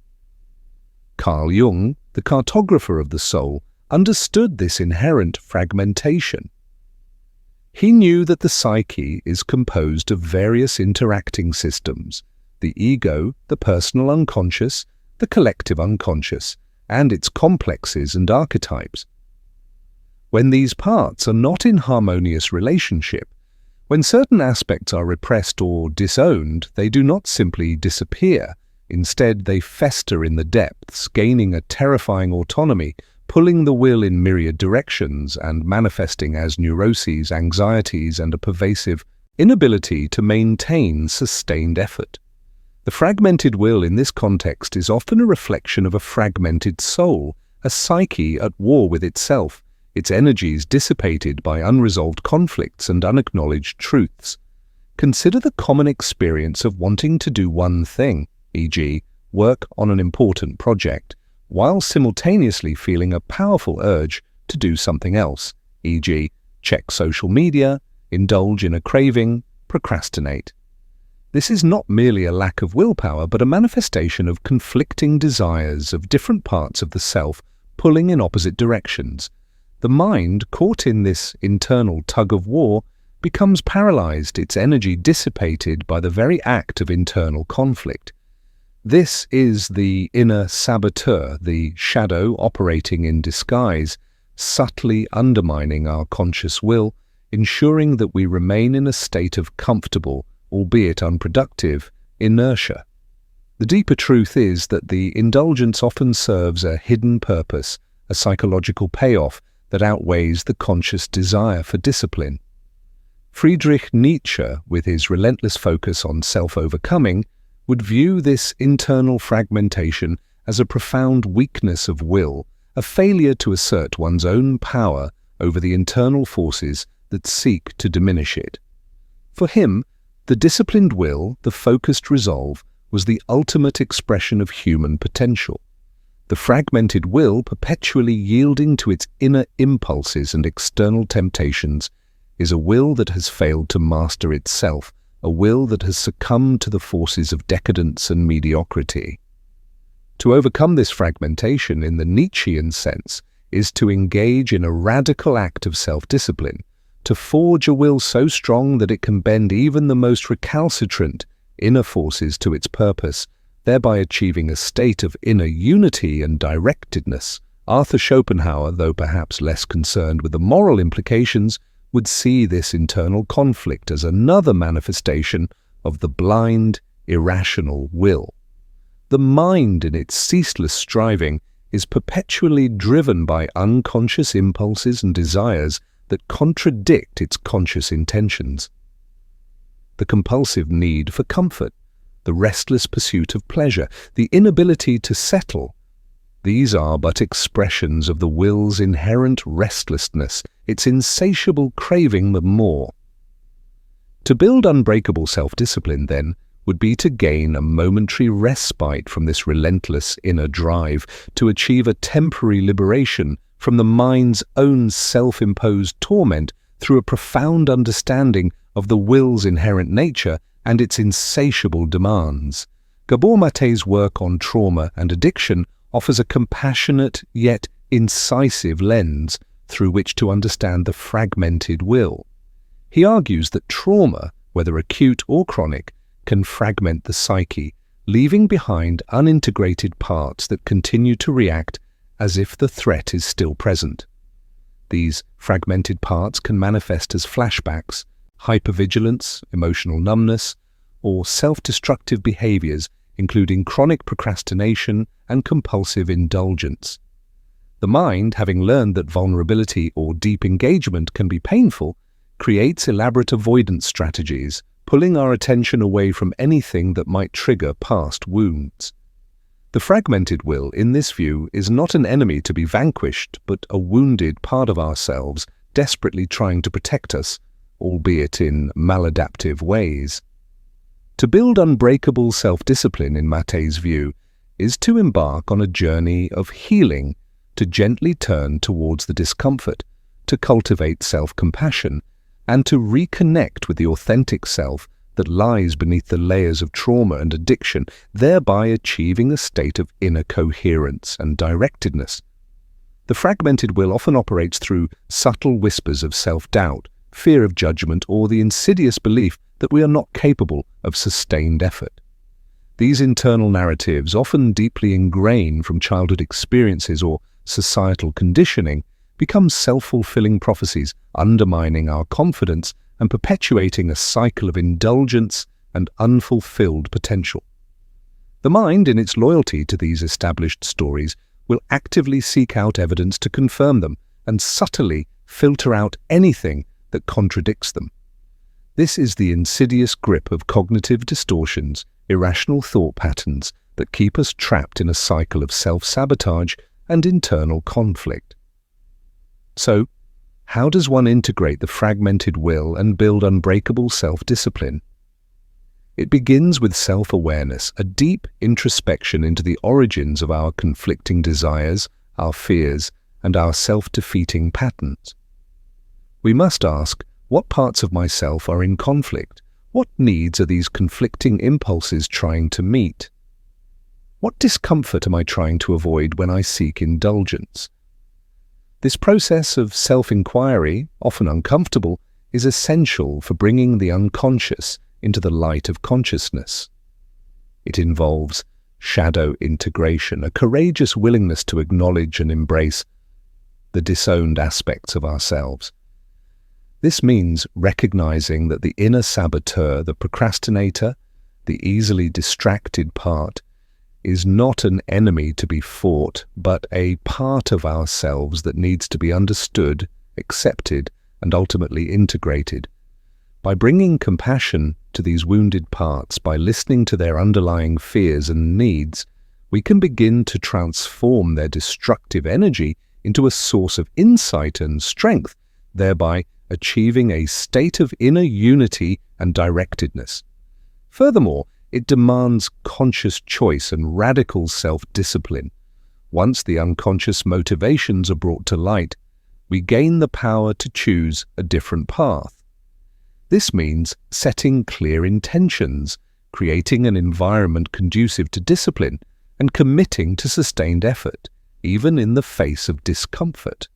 Carl Jung, the cartographer of the soul, understood this inherent fragmentation. He knew that the psyche is composed of various interacting systems: the ego, the personal unconscious, the collective unconscious, and its complexes and archetypes. When these parts are not in harmonious relationship, when certain aspects are repressed or disowned, they do not simply disappear. Instead, they fester in the depths, gaining a terrifying autonomy, pulling the will in myriad directions and manifesting as neuroses, anxieties, and a pervasive inability to maintain sustained effort. The fragmented will in this context is often a reflection of a fragmented soul, a psyche at war with itself, its energies dissipated by unresolved conflicts and unacknowledged truths. Consider the common experience of wanting to do one thing, e.g., work on an important project, while simultaneously feeling a powerful urge to do something else, e.g., check social media, indulge in a craving, procrastinate. This is not merely a lack of willpower, but a manifestation of conflicting desires of different parts of the self pulling in opposite directions. The mind, caught in this internal tug-of-war, becomes paralyzed, its energy dissipated by the very act of internal conflict. This is the inner saboteur, the shadow operating in disguise, subtly undermining our conscious will, ensuring that we remain in a state of comfortable, albeit unproductive, inertia. The deeper truth is that the indulgence often serves a hidden purpose, a psychological payoff that outweighs the conscious desire for discipline. Friedrich Nietzsche, with his relentless focus on self-overcoming, would view this internal fragmentation as a profound weakness of will, a failure to assert one's own power over the internal forces that seek to diminish it. For him, the disciplined will, the focused resolve, was the ultimate expression of human potential. The fragmented will, perpetually yielding to its inner impulses and external temptations, is a will that has failed to master itself, a will that has succumbed to the forces of decadence and mediocrity. To overcome this fragmentation in the Nietzschean sense is to engage in a radical act of self-discipline, to forge a will so strong that it can bend even the most recalcitrant inner forces to its purpose, thereby achieving a state of inner unity and directedness. Arthur Schopenhauer, though perhaps less concerned with the moral implications, would see this internal conflict as another manifestation of the blind, irrational will. The mind, in its ceaseless striving, is perpetually driven by unconscious impulses and desires that contradict its conscious intentions. The compulsive need for comfort, the restless pursuit of pleasure, the inability to settle, these are but expressions of the will's inherent restlessness, its insatiable craving for more. To build unbreakable self-discipline, then, would be to gain a momentary respite from this relentless inner drive, to achieve a temporary liberation from the mind's own self-imposed torment through a profound understanding of the will's inherent nature and its insatiable demands. Gabor Mate's work on trauma and addiction offers a compassionate yet incisive lens through which to understand the fragmented will. He argues that trauma, whether acute or chronic, can fragment the psyche, leaving behind unintegrated parts that continue to react as if the threat is still present. These fragmented parts can manifest as flashbacks, hypervigilance, emotional numbness, or self-destructive behaviors, including chronic procrastination and compulsive indulgence. The mind, having learned that vulnerability or deep engagement can be painful, creates elaborate avoidance strategies, pulling our attention away from anything that might trigger past wounds. The fragmented will, in this view, is not an enemy to be vanquished, but a wounded part of ourselves desperately trying to protect us, albeit in maladaptive ways. To build unbreakable self-discipline, in Mate's view, is to embark on a journey of healing, to gently turn towards the discomfort, to cultivate self-compassion, and to reconnect with the authentic self that lies beneath the layers of trauma and addiction, thereby achieving a state of inner coherence and directedness. The fragmented will often operates through subtle whispers of self-doubt, fear of judgment, or the insidious belief that we are not capable of sustained effort. These internal narratives, often deeply ingrained from childhood experiences or societal conditioning, become self-fulfilling prophecies, undermining our confidence and perpetuating a cycle of indulgence and unfulfilled potential. The mind, in its loyalty to these established stories, will actively seek out evidence to confirm them and subtly filter out anything that contradicts them. This is the insidious grip of cognitive distortions, irrational thought patterns that keep us trapped in a cycle of self-sabotage and internal conflict. So, how does one integrate the fragmented will and build unbreakable self-discipline? It begins with self-awareness, a deep introspection into the origins of our conflicting desires, our fears, and our self-defeating patterns. We must ask, what parts of myself are in conflict? What needs are these conflicting impulses trying to meet? What discomfort am I trying to avoid when I seek indulgence? This process of self-inquiry, often uncomfortable, is essential for bringing the unconscious into the light of consciousness. It involves shadow integration, a courageous willingness to acknowledge and embrace the disowned aspects of ourselves. This means recognizing that the inner saboteur, the procrastinator, the easily distracted part, is not an enemy to be fought, but a part of ourselves that needs to be understood, accepted, and ultimately integrated. By bringing compassion to these wounded parts, by listening to their underlying fears and needs, we can begin to transform their destructive energy into a source of insight and strength, thereby achieving a state of inner unity and directedness. Furthermore, it demands conscious choice and radical self-discipline. Once the unconscious motivations are brought to light, we gain the power to choose a different path. This means setting clear intentions, creating an environment conducive to discipline, and committing to sustained effort, even in the face of discomfort.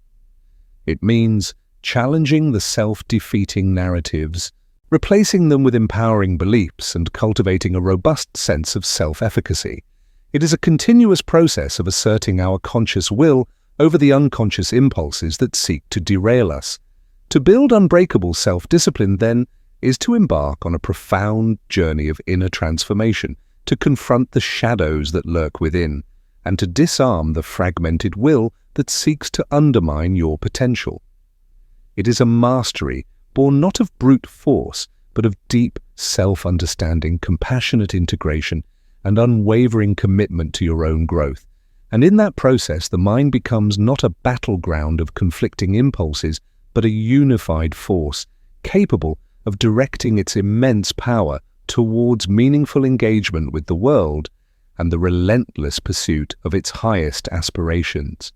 It means challenging the self-defeating narratives, replacing them with empowering beliefs, and cultivating a robust sense of self-efficacy. It is a continuous process of asserting our conscious will over the unconscious impulses that seek to derail us. To build unbreakable self-discipline, then, is to embark on a profound journey of inner transformation, to confront the shadows that lurk within, and to disarm the fragmented will that seeks to undermine your potential. It is a mastery born not of brute force, but of deep self-understanding, compassionate integration, and unwavering commitment to your own growth. And in that process, the mind becomes not a battleground of conflicting impulses, but a unified force, capable of directing its immense power towards meaningful engagement with the world and the relentless pursuit of its highest aspirations.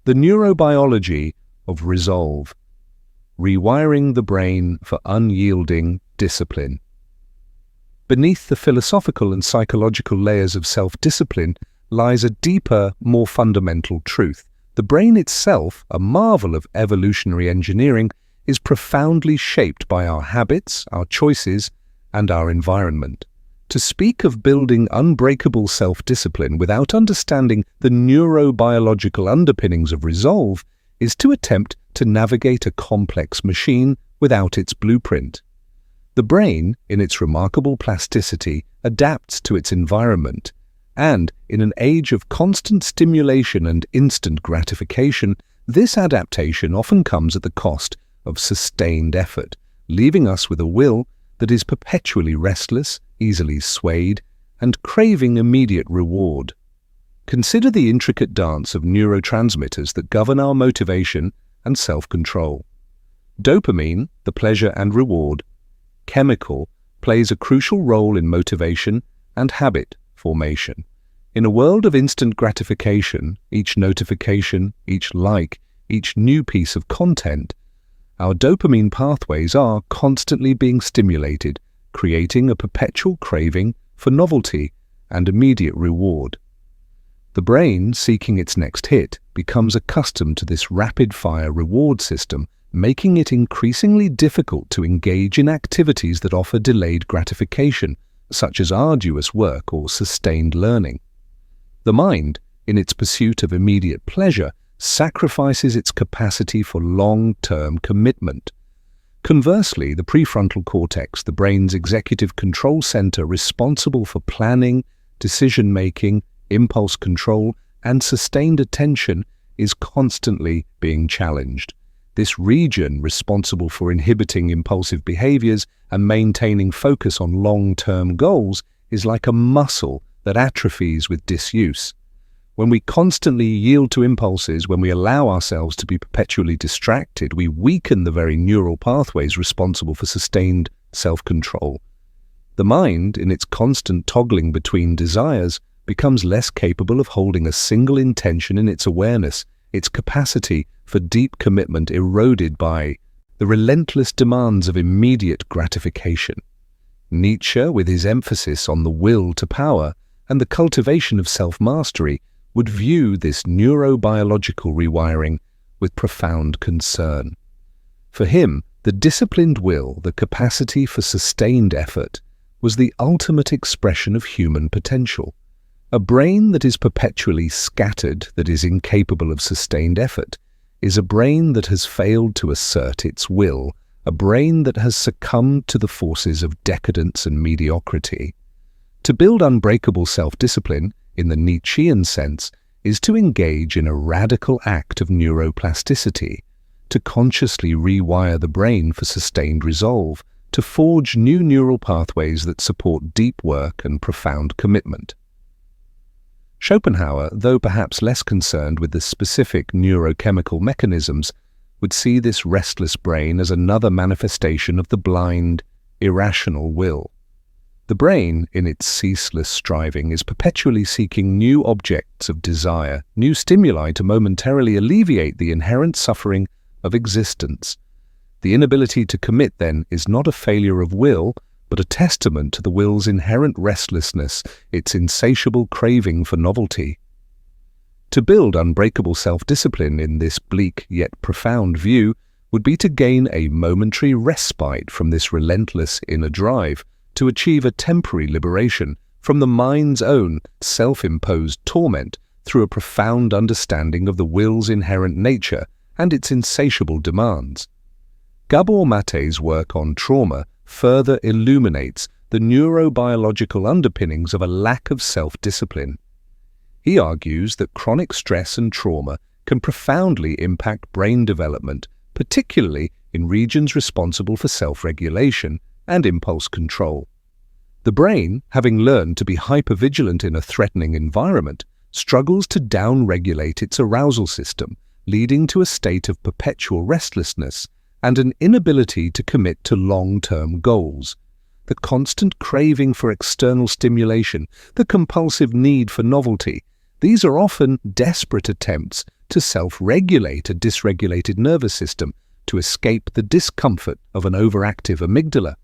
The neurobiology of resolve, rewiring the brain for unyielding discipline. Beneath the philosophical and psychological layers of self-discipline lies a deeper, more fundamental truth. The brain itself, a marvel of evolutionary engineering, is profoundly shaped by our habits, our choices, and our environment. To speak of building unbreakable self-discipline without understanding the neurobiological underpinnings of resolve is to attempt to navigate a complex machine without its blueprint. The brain, in its remarkable plasticity, adapts to its environment, and in an age of constant stimulation and instant gratification, this adaptation often comes at the cost of sustained effort, leaving us with a will that is perpetually restless, easily swayed, and craving immediate reward. Consider the intricate dance of neurotransmitters that govern our motivation and self-control. Dopamine, the pleasure and reward chemical, plays a crucial role in motivation and habit formation. In a world of instant gratification, each notification, each like, each new piece of content, our dopamine pathways are constantly being stimulated, creating a perpetual craving for novelty and immediate reward. The brain, seeking its next hit, becomes accustomed to this rapid-fire reward system, making it increasingly difficult to engage in activities that offer delayed gratification, such as arduous work or sustained learning. The mind, in its pursuit of immediate pleasure, sacrifices its capacity for long-term commitment. Conversely, the prefrontal cortex, the brain's executive control center responsible for planning, decision-making, impulse control, and sustained attention, is constantly being challenged. This region, responsible for inhibiting impulsive behaviors and maintaining focus on long-term goals, is like a muscle that atrophies with disuse. When we constantly yield to impulses, when we allow ourselves to be perpetually distracted, we weaken the very neural pathways responsible for sustained self-control. The mind, in its constant toggling between desires, becomes less capable of holding a single intention in its awareness, its capacity for deep commitment eroded by the relentless demands of immediate gratification. Nietzsche, with his emphasis on the will to power and the cultivation of self-mastery, would view this neurobiological rewiring with profound concern. For him, the disciplined will, the capacity for sustained effort, was the ultimate expression of human potential. A brain that is perpetually scattered, that is incapable of sustained effort, is a brain that has failed to assert its will, a brain that has succumbed to the forces of decadence and mediocrity. To build unbreakable self-discipline, in the Nietzschean sense, is to engage in a radical act of neuroplasticity, to consciously rewire the brain for sustained resolve, to forge new neural pathways that support deep work and profound commitment. Schopenhauer, though perhaps less concerned with the specific neurochemical mechanisms, would see this restless brain as another manifestation of the blind, irrational will. The brain, in its ceaseless striving, is perpetually seeking new objects of desire, new stimuli to momentarily alleviate the inherent suffering of existence. The inability to commit, then, is not a failure of will, but a testament to the will's inherent restlessness, its insatiable craving for novelty. To build unbreakable self-discipline in this bleak yet profound view would be to gain a momentary respite from this relentless inner drive, to achieve a temporary liberation from the mind's own self-imposed torment through a profound understanding of the will's inherent nature and its insatiable demands. Gabor Mate's work on trauma further illuminates the neurobiological underpinnings of a lack of self-discipline. He argues that chronic stress and trauma can profoundly impact brain development, particularly in regions responsible for self-regulation and impulse control. The brain, having learned to be hypervigilant in a threatening environment, struggles to down-regulate its arousal system, leading to a state of perpetual restlessness and an inability to commit to long-term goals. The constant craving for external stimulation, the compulsive need for novelty, these are often desperate attempts to self-regulate a dysregulated nervous system, to escape the discomfort of an overactive amygdala.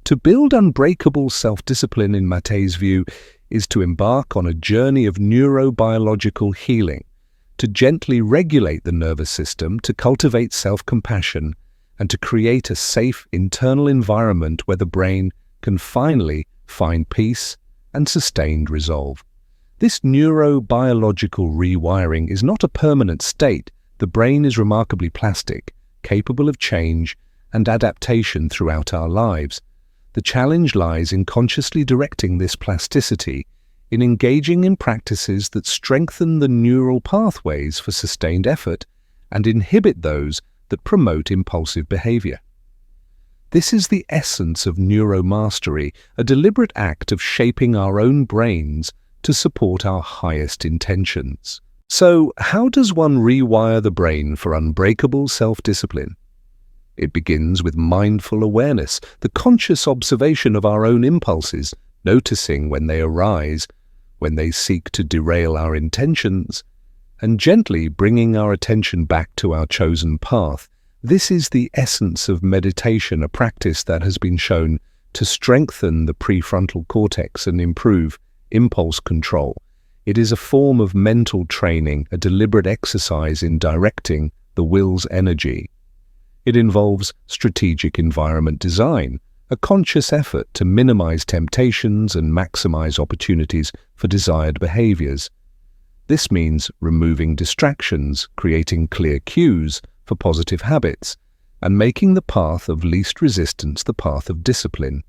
To build unbreakable self-discipline in Mate's view is to embark on a journey of neurobiological healing, to gently regulate the nervous system, to cultivate self-compassion, and to create a safe internal environment where the brain can finally find peace and sustained resolve. This neurobiological rewiring is not a permanent state. The brain is remarkably plastic, capable of change and adaptation throughout our lives. The challenge lies in consciously directing this plasticity, in engaging in practices that strengthen the neural pathways for sustained effort and inhibit those that promote impulsive behavior. This is the essence of neuromastery, a deliberate act of shaping our own brains to support our highest intentions. So, how does one rewire the brain for unbreakable self-discipline? It begins with mindful awareness, the conscious observation of our own impulses, noticing when they arise, when they seek to derail our intentions, and gently bringing our attention back to our chosen path. This is the essence of meditation, a practice that has been shown to strengthen the prefrontal cortex and improve impulse control. It is a form of mental training, a deliberate exercise in directing the will's energy. It involves strategic environment design, a conscious effort to minimize temptations and maximize opportunities for desired behaviors. This means removing distractions, creating clear cues for positive habits, and making the path of least resistance the path of discipline.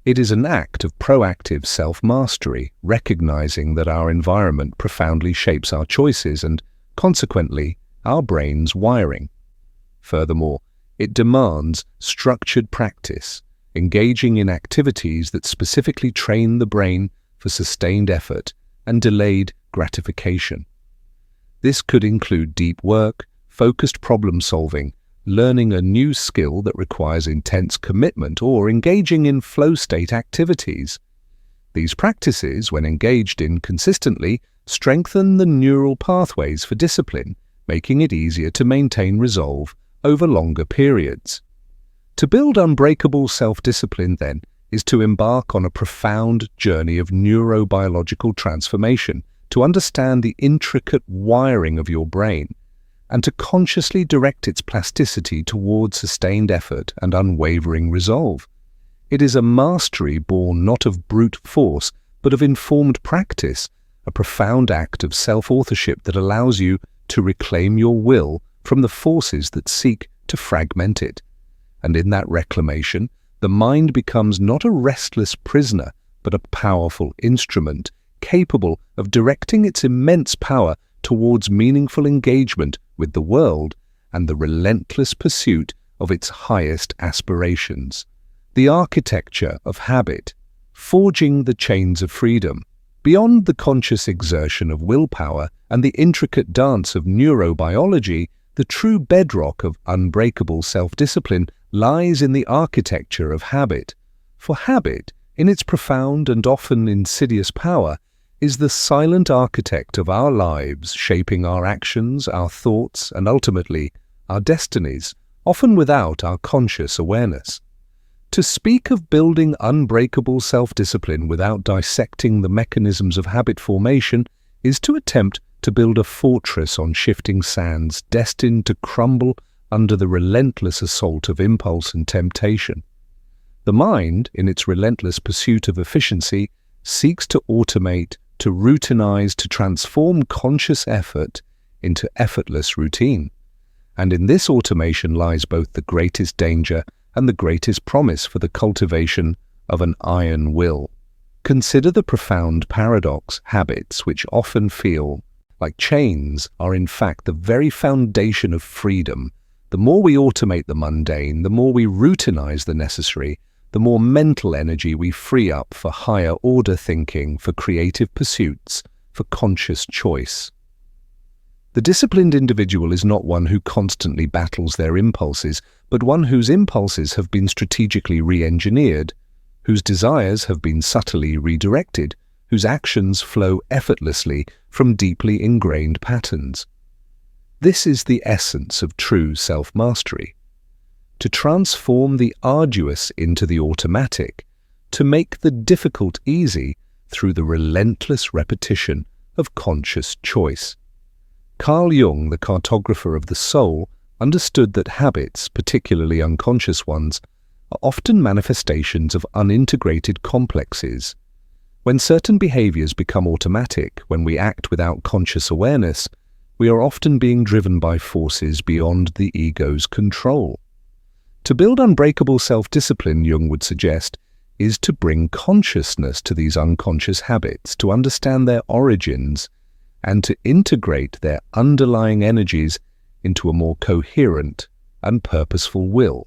It is an act of proactive self-mastery, recognizing that our environment profoundly shapes our choices and, consequently, our brain's wiring. Furthermore, it demands structured practice, engaging in activities that specifically train the brain for sustained effort and delayed gratification. This could include deep work, focused problem-solving, learning a new skill that requires intense commitment, or engaging in flow-state activities. These practices, when engaged in consistently, strengthen the neural pathways for discipline, making it easier to maintain resolve over longer periods. To build unbreakable self-discipline, then, is to embark on a profound journey of neurobiological transformation, to understand the intricate wiring of your brain, and to consciously direct its plasticity towards sustained effort and unwavering resolve. It is a mastery born not of brute force, but of informed practice, a profound act of self-authorship that allows you to reclaim your will from the forces that seek to fragment it. And in that reclamation, the mind becomes not a restless prisoner, but a powerful instrument, capable of directing its immense power towards meaningful engagement with the world and the relentless pursuit of its highest aspirations. The architecture of habit, forging the chains of freedom. Beyond the conscious exertion of willpower and the intricate dance of neurobiology, the true bedrock of unbreakable self-discipline lies in the architecture of habit. For habit, in its profound and often insidious power, is the silent architect of our lives, shaping our actions, our thoughts, and ultimately, our destinies, often without our conscious awareness. To speak of building unbreakable self-discipline without dissecting the mechanisms of habit formation is to attempt to build a fortress on shifting sands destined to crumble under the relentless assault of impulse and temptation. The mind, in its relentless pursuit of efficiency, seeks to automate, to routinize, to transform conscious effort into effortless routine. And in this automation lies both the greatest danger and the greatest promise for the cultivation of an iron will. Consider the profound paradox: habits, which often feel like chains, are in fact the very foundation of freedom. The more we automate the mundane, the more we routinize the necessary, the more mental energy we free up for higher order thinking, for creative pursuits, for conscious choice. The disciplined individual is not one who constantly battles their impulses, but one whose impulses have been strategically re-engineered, whose desires have been subtly redirected, whose actions flow effortlessly from deeply ingrained patterns. This is the essence of true self-mastery. To transform the arduous into the automatic, to make the difficult easy through the relentless repetition of conscious choice. Carl Jung, the cartographer of the soul, understood that habits, particularly unconscious ones, are often manifestations of unintegrated complexes. When certain behaviors become automatic, when we act without conscious awareness, we are often being driven by forces beyond the ego's control. To build unbreakable self-discipline, Jung would suggest, is to bring consciousness to these unconscious habits, to understand their origins, and to integrate their underlying energies into a more coherent and purposeful will.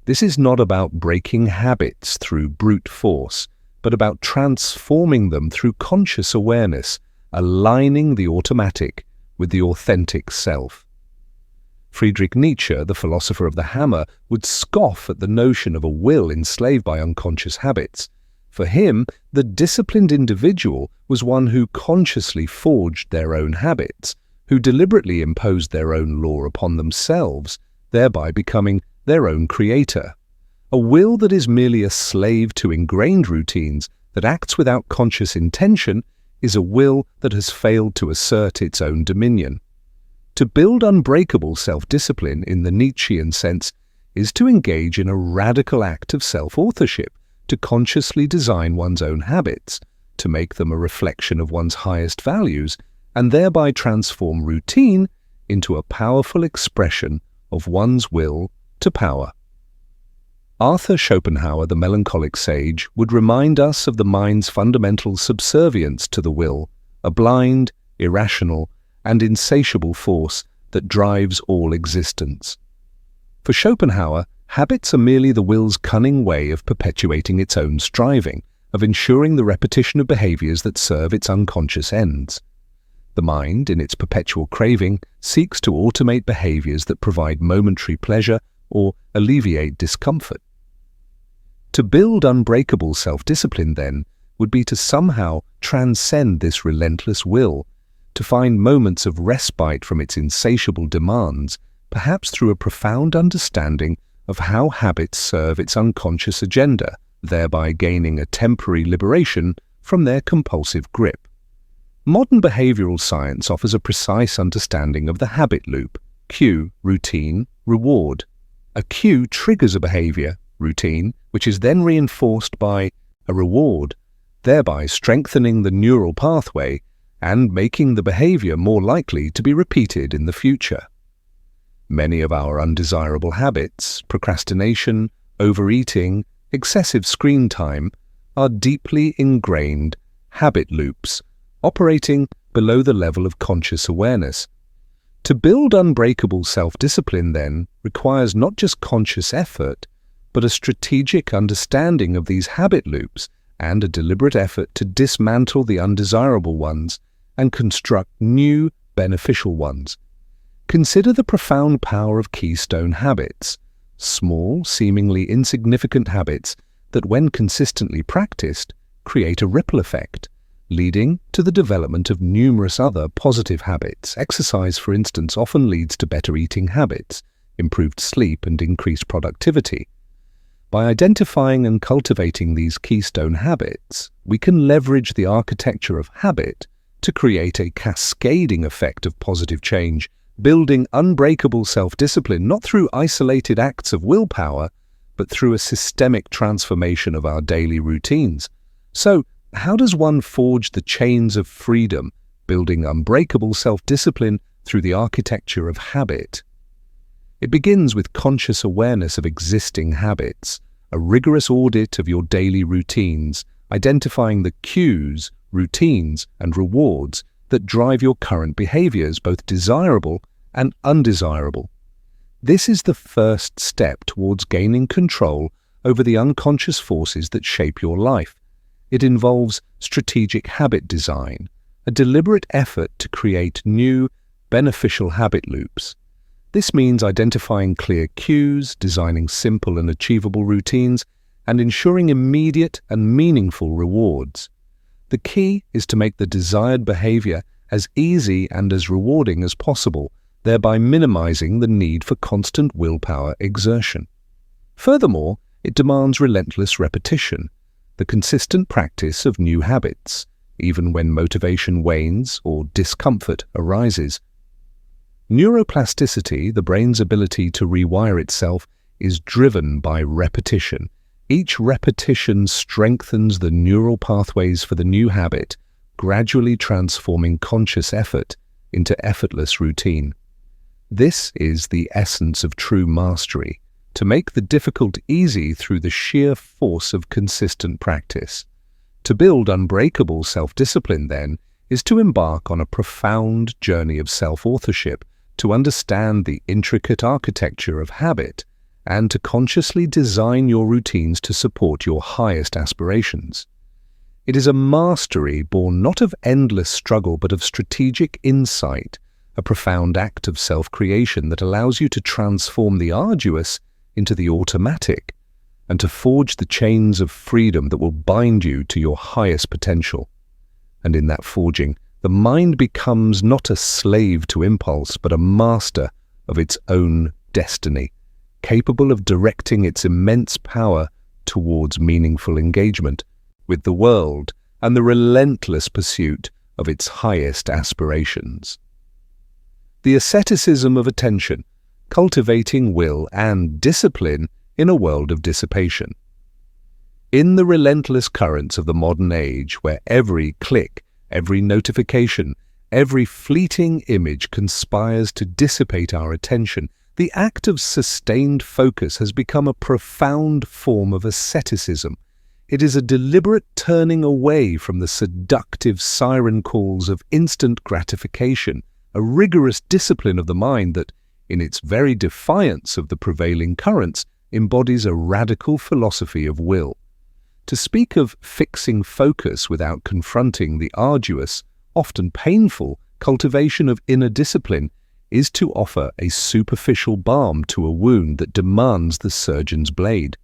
This is not about breaking habits through brute force, but about transforming them through conscious awareness, aligning the automatic with the authentic self. Friedrich Nietzsche, the philosopher of the hammer, would scoff at the notion of a will enslaved by unconscious habits. For him, the disciplined individual was one who consciously forged their own habits, who deliberately imposed their own law upon themselves, thereby becoming their own creator. A will that is merely a slave to ingrained routines, that acts without conscious intention, is a will that has failed to assert its own dominion. To build unbreakable self-discipline in the Nietzschean sense is to engage in a radical act of self-authorship, to consciously design one's own habits, to make them a reflection of one's highest values, and thereby transform routine into a powerful expression of one's will to power. Arthur Schopenhauer, the melancholic sage, would remind us of the mind's fundamental subservience to the will, a blind, irrational, and insatiable force that drives all existence. For Schopenhauer, habits are merely the will's cunning way of perpetuating its own striving, of ensuring the repetition of behaviors that serve its unconscious ends. The mind, in its perpetual craving, seeks to automate behaviors that provide momentary pleasure or alleviate discomfort. To build unbreakable self-discipline, then, would be to somehow transcend this relentless will, to find moments of respite from its insatiable demands, perhaps through a profound understanding of how habits serve its unconscious agenda, thereby gaining a temporary liberation from their compulsive grip. Modern behavioral science offers a precise understanding of the habit loop: cue, routine, reward. A cue triggers a behavior, routine, which is then reinforced by a reward, thereby strengthening the neural pathway and making the behavior more likely to be repeated in the future. Many of our undesirable habits, procrastination, overeating, excessive screen time, are deeply ingrained habit loops, operating below the level of conscious awareness. To build unbreakable self-discipline, then, requires not just conscious effort, but a strategic understanding of these habit loops and a deliberate effort to dismantle the undesirable ones and construct new, beneficial ones. Consider the profound power of keystone habits, small, seemingly insignificant habits that, when consistently practiced, create a ripple effect, leading to the development of numerous other positive habits. Exercise, for instance, often leads to better eating habits, improved sleep, and increased productivity. By identifying and cultivating these keystone habits, we can leverage the architecture of habit to create a cascading effect of positive change, building unbreakable self-discipline not through isolated acts of willpower, but through a systemic transformation of our daily routines. So, how does one forge the chains of freedom, building unbreakable self-discipline through the architecture of habit? It begins with conscious awareness of existing habits, a rigorous audit of your daily routines, identifying the cues, routines, and rewards that drive your current behaviors, both desirable and undesirable. This is the first step towards gaining control over the unconscious forces that shape your life. It involves strategic habit design, a deliberate effort to create new, beneficial habit loops. This means identifying clear cues, designing simple and achievable routines, and ensuring immediate and meaningful rewards. The key is to make the desired behavior as easy and as rewarding as possible, thereby minimizing the need for constant willpower exertion. Furthermore, it demands relentless repetition, the consistent practice of new habits, even when motivation wanes or discomfort arises. Neuroplasticity, the brain's ability to rewire itself, is driven by repetition. Each repetition strengthens the neural pathways for the new habit, gradually transforming conscious effort into effortless routine. This is the essence of true mastery, to make the difficult easy through the sheer force of consistent practice. To build unbreakable self-discipline, then, is to embark on a profound journey of self-authorship, to understand the intricate architecture of habit, and to consciously design your routines to support your highest aspirations. It is a mastery born not of endless struggle but of strategic insight, a profound act of self-creation that allows you to transform the arduous into the automatic, and to forge the chains of freedom that will bind you to your highest potential. And in that forging, the mind becomes not a slave to impulse, but a master of its own destiny, capable of directing its immense power towards meaningful engagement with the world and the relentless pursuit of its highest aspirations. The asceticism of attention, cultivating will and discipline in a world of dissipation. In the relentless currents of the modern age, where every click, every notification, every fleeting image conspires to dissipate our attention, the act of sustained focus has become a profound form of asceticism. It is a deliberate turning away from the seductive siren calls of instant gratification, a rigorous discipline of the mind that, in its very defiance of the prevailing currents, embodies a radical philosophy of will. To speak of fixing focus without confronting the arduous, often painful, cultivation of inner discipline is to offer a superficial balm to a wound that demands the surgeon's blade.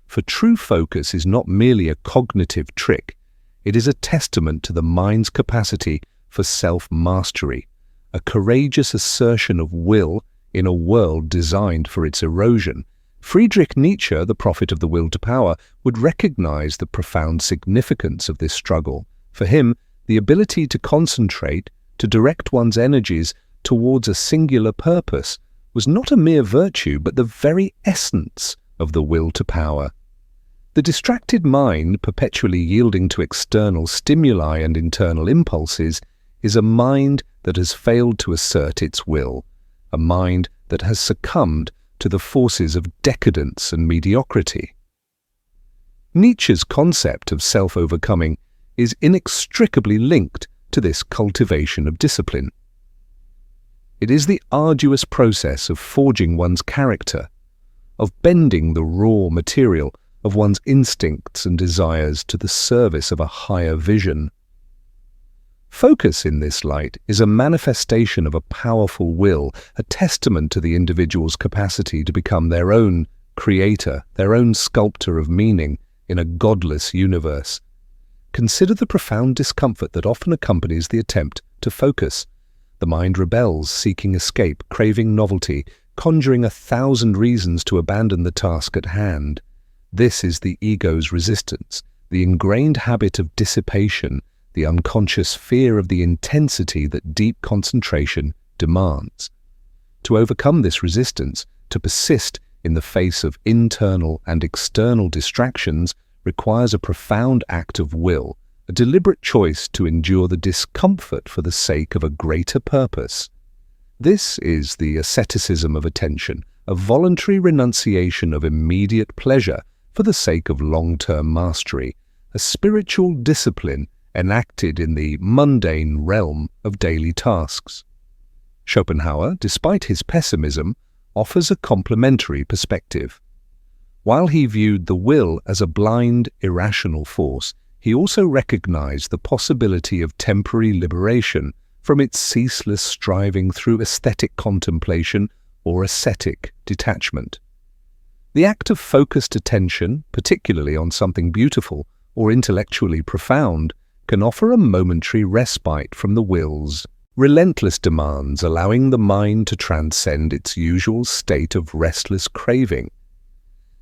For true focus is not merely a cognitive trick, it is a testament to the mind's capacity for self-mastery, a courageous assertion of will in a world designed for its erosion. Friedrich Nietzsche, the prophet of the will to power, would recognize the profound significance of this struggle. For him, the ability to concentrate, to direct one's energies towards a singular purpose, was not a mere virtue, but the very essence of the will to power. The distracted mind, perpetually yielding to external stimuli and internal impulses, is a mind that has failed to assert its will, a mind that has succumbed to the forces of decadence and mediocrity. Nietzsche's concept of self-overcoming is inextricably linked to this cultivation of discipline. It is the arduous process of forging one's character, of bending the raw material of one's instincts and desires to the service of a higher vision. Focus in this light is a manifestation of a powerful will, a testament to the individual's capacity to become their own creator, their own sculptor of meaning in a godless universe. Consider the profound discomfort that often accompanies the attempt to focus. The mind rebels, seeking escape, craving novelty, conjuring 1,000 reasons to abandon the task at hand. This is the ego's resistance, the ingrained habit of dissipation, the unconscious fear of the intensity that deep concentration demands. To overcome this resistance, to persist in the face of internal and external distractions, requires a profound act of will, a deliberate choice to endure the discomfort for the sake of a greater purpose. This is the asceticism of attention, a voluntary renunciation of immediate pleasure for the sake of long-term mastery, a spiritual discipline enacted in the mundane realm of daily tasks. Schopenhauer, despite his pessimism, offers a complementary perspective. While he viewed the will as a blind, irrational force, he also recognized the possibility of temporary liberation from its ceaseless striving through aesthetic contemplation or ascetic detachment. The act of focused attention, particularly on something beautiful or intellectually profound, can offer a momentary respite from the will's relentless demands, allowing the mind to transcend its usual state of restless craving.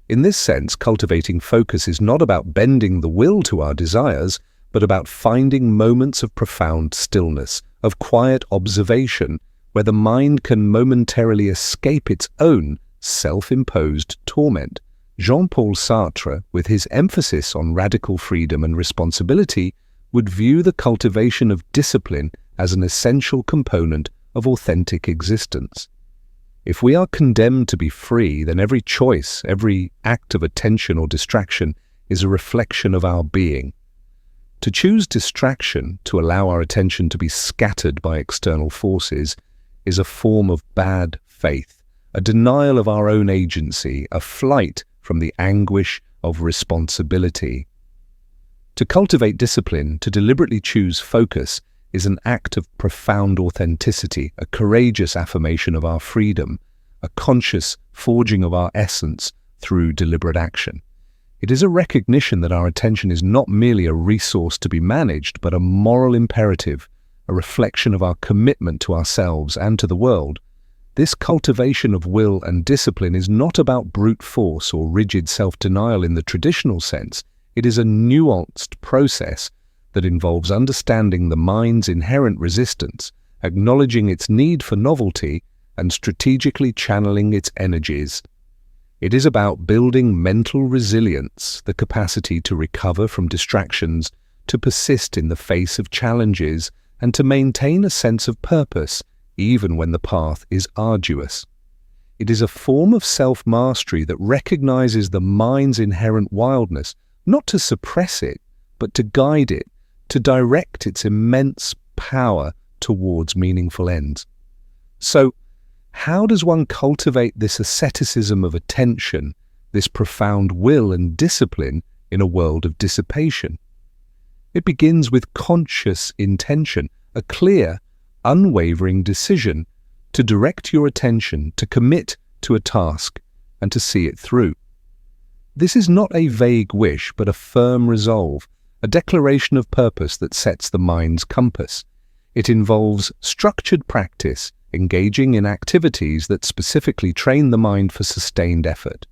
In this sense, cultivating focus is not about bending the will to our desires, but about finding moments of profound stillness, of quiet observation, where the mind can momentarily escape its own self-imposed torment. Jean-Paul Sartre, with his emphasis on radical freedom and responsibility, would view the cultivation of discipline as an essential component of authentic existence. If we are condemned to be free, then every choice, every act of attention or distraction is a reflection of our being. To choose distraction, to allow our attention to be scattered by external forces, is a form of bad faith, a denial of our own agency, a flight from the anguish of responsibility. To cultivate discipline, to deliberately choose focus, is an act of profound authenticity, a courageous affirmation of our freedom, a conscious forging of our essence through deliberate action. It is a recognition that our attention is not merely a resource to be managed, but a moral imperative, a reflection of our commitment to ourselves and to the world. This cultivation of will and discipline is not about brute force or rigid self-denial in the traditional sense. It is a nuanced process that involves understanding the mind's inherent resistance, acknowledging its need for novelty, and strategically channeling its energies. It is about building mental resilience, the capacity to recover from distractions, to persist in the face of challenges, and to maintain a sense of purpose, even when the path is arduous. It is a form of self-mastery that recognizes the mind's inherent wildness, not to suppress it, but to guide it, to direct its immense power towards meaningful ends. So, how does one cultivate this asceticism of attention, this profound will and discipline in a world of dissipation? It begins with conscious intention, a clear, unwavering decision to direct your attention, to commit to a task, and to see it through. This is not a vague wish, but a firm resolve, a declaration of purpose that sets the mind's compass. It involves structured practice, engaging in activities that specifically train the mind for sustained effort.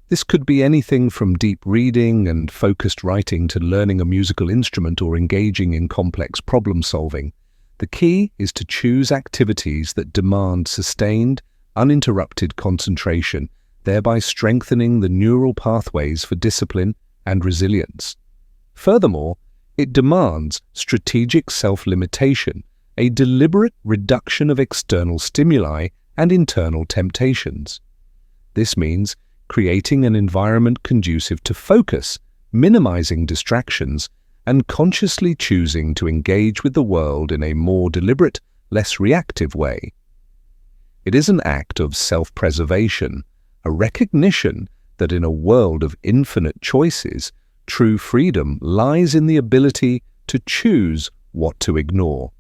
This could be anything from deep reading and focused writing to learning a musical instrument or engaging in complex problem-solving. The key is to choose activities that demand sustained, uninterrupted concentration, thereby strengthening the neural pathways for discipline and resilience. Furthermore, it demands strategic self-limitation, a deliberate reduction of external stimuli and internal temptations. This means creating an environment conducive to focus, minimizing distractions, and consciously choosing to engage with the world in a more deliberate, less reactive way. It is an act of self-preservation, a recognition that in a world of infinite choices, true freedom lies in the ability to choose what to ignore.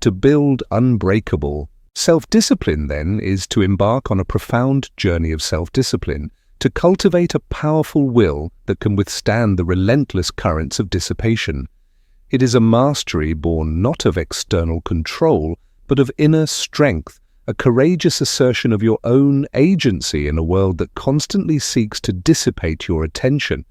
To build unbreakable self-discipline, then, is to embark on a profound journey of self-discipline, to cultivate a powerful will that can withstand the relentless currents of dissipation. It is a mastery born not of external control, but of inner strength, a courageous assertion of your own agency in a world that constantly seeks to dissipate your attention.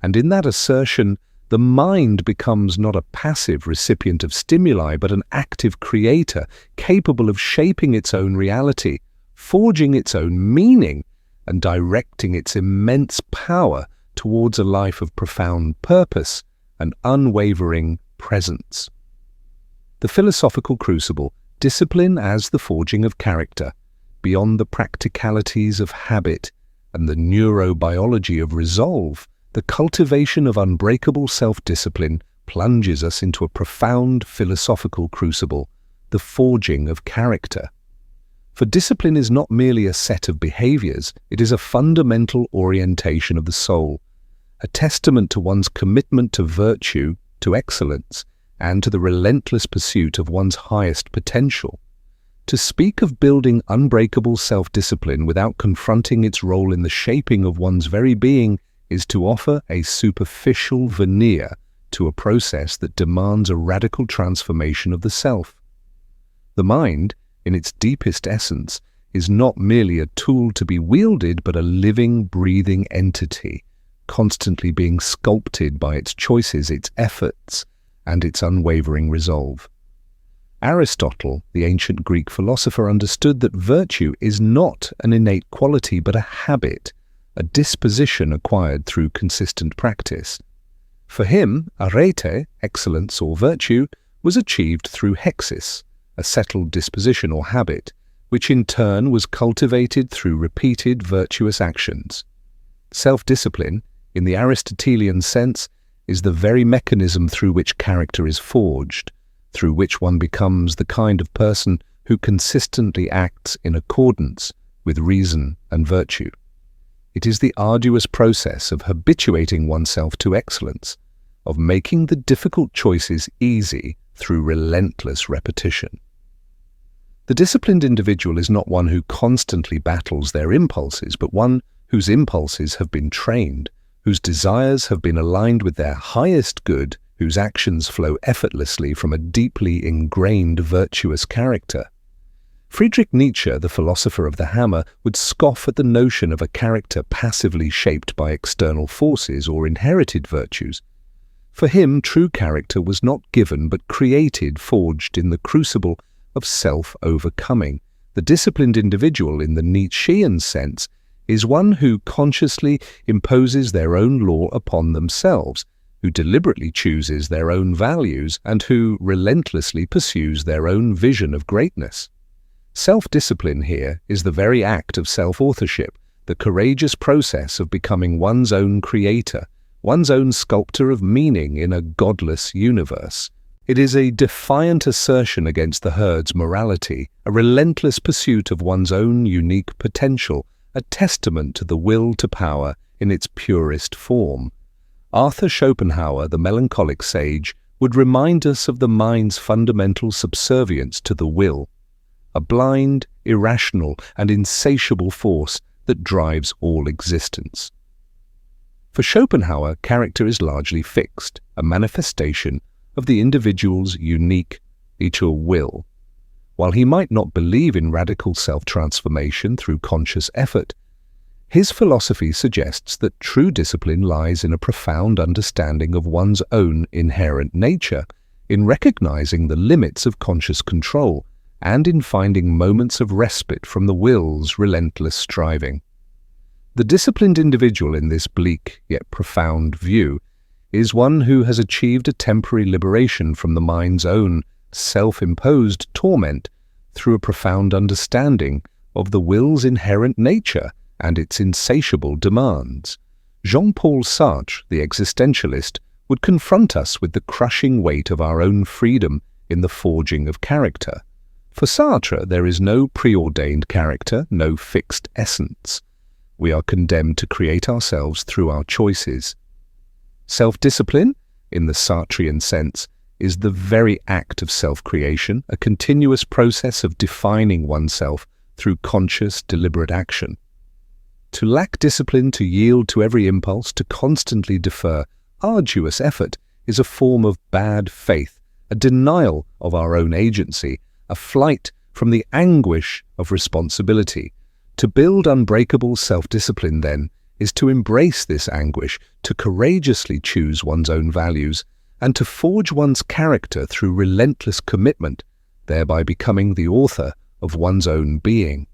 And in that assertion, the mind becomes not a passive recipient of stimuli, but an active creator, capable of shaping its own reality, forging its own meaning, and directing its immense power towards a life of profound purpose and unwavering presence. The philosophical crucible, discipline as the forging of character, beyond the practicalities of habit and the neurobiology of resolve, the cultivation of unbreakable self-discipline plunges us into a profound philosophical crucible, the forging of character. For discipline is not merely a set of behaviors, it is a fundamental orientation of the soul, a testament to one's commitment to virtue, to excellence, and to the relentless pursuit of one's highest potential. To speak of building unbreakable self-discipline without confronting its role in the shaping of one's very being is to offer a superficial veneer to a process that demands a radical transformation of the self. The mind, in its deepest essence, is not merely a tool to be wielded, but a living, breathing entity, constantly being sculpted by its choices, its efforts, and its unwavering resolve. Aristotle, the ancient Greek philosopher, understood that virtue is not an innate quality but a habit, a disposition acquired through consistent practice. For him, arete, excellence or virtue, was achieved through hexis, a settled disposition or habit, which in turn was cultivated through repeated virtuous actions. Self-discipline, in the Aristotelian sense, is the very mechanism through which character is forged, through which one becomes the kind of person who consistently acts in accordance with reason and virtue. It is the arduous process of habituating oneself to excellence, of making the difficult choices easy through relentless repetition. The disciplined individual is not one who constantly battles their impulses, but one whose impulses have been trained, whose desires have been aligned with their highest good, whose actions flow effortlessly from a deeply ingrained virtuous character. Friedrich Nietzsche, the philosopher of the hammer, would scoff at the notion of a character passively shaped by external forces or inherited virtues. For him, true character was not given but created, forged in the crucible of self-overcoming. The disciplined individual, in the Nietzschean sense, is one who consciously imposes their own law upon themselves, who deliberately chooses their own values, and who relentlessly pursues their own vision of greatness. Self-discipline here is the very act of self-authorship, the courageous process of becoming one's own creator, one's own sculptor of meaning in a godless universe. It is a defiant assertion against the herd's morality, a relentless pursuit of one's own unique potential, a testament to the will to power in its purest form. Arthur Schopenhauer, the melancholic sage, would remind us of the mind's fundamental subservience to the will, a blind, irrational, and insatiable force that drives all existence. For Schopenhauer, character is largely fixed, a manifestation of the individual's unique eternal will. While he might not believe in radical self-transformation through conscious effort, his philosophy suggests that true discipline lies in a profound understanding of one's own inherent nature, in recognizing the limits of conscious control, and in finding moments of respite from the will's relentless striving. The disciplined individual in this bleak yet profound view is one who has achieved a temporary liberation from the mind's own self-imposed torment through a profound understanding of the will's inherent nature and its insatiable demands. Jean-Paul Sartre, the existentialist, would confront us with the crushing weight of our own freedom in the forging of character. For Sartre, there is no preordained character, no fixed essence. We are condemned to create ourselves through our choices. Self-discipline, in the Sartrean sense, is the very act of self-creation, a continuous process of defining oneself through conscious, deliberate action. To lack discipline, to yield to every impulse, to constantly defer arduous effort is a form of bad faith, a denial of our own agency, a flight from the anguish of responsibility. To build unbreakable self-discipline, then, is to embrace this anguish, to courageously choose one's own values, and to forge one's character through relentless commitment, thereby becoming the author of one's own being.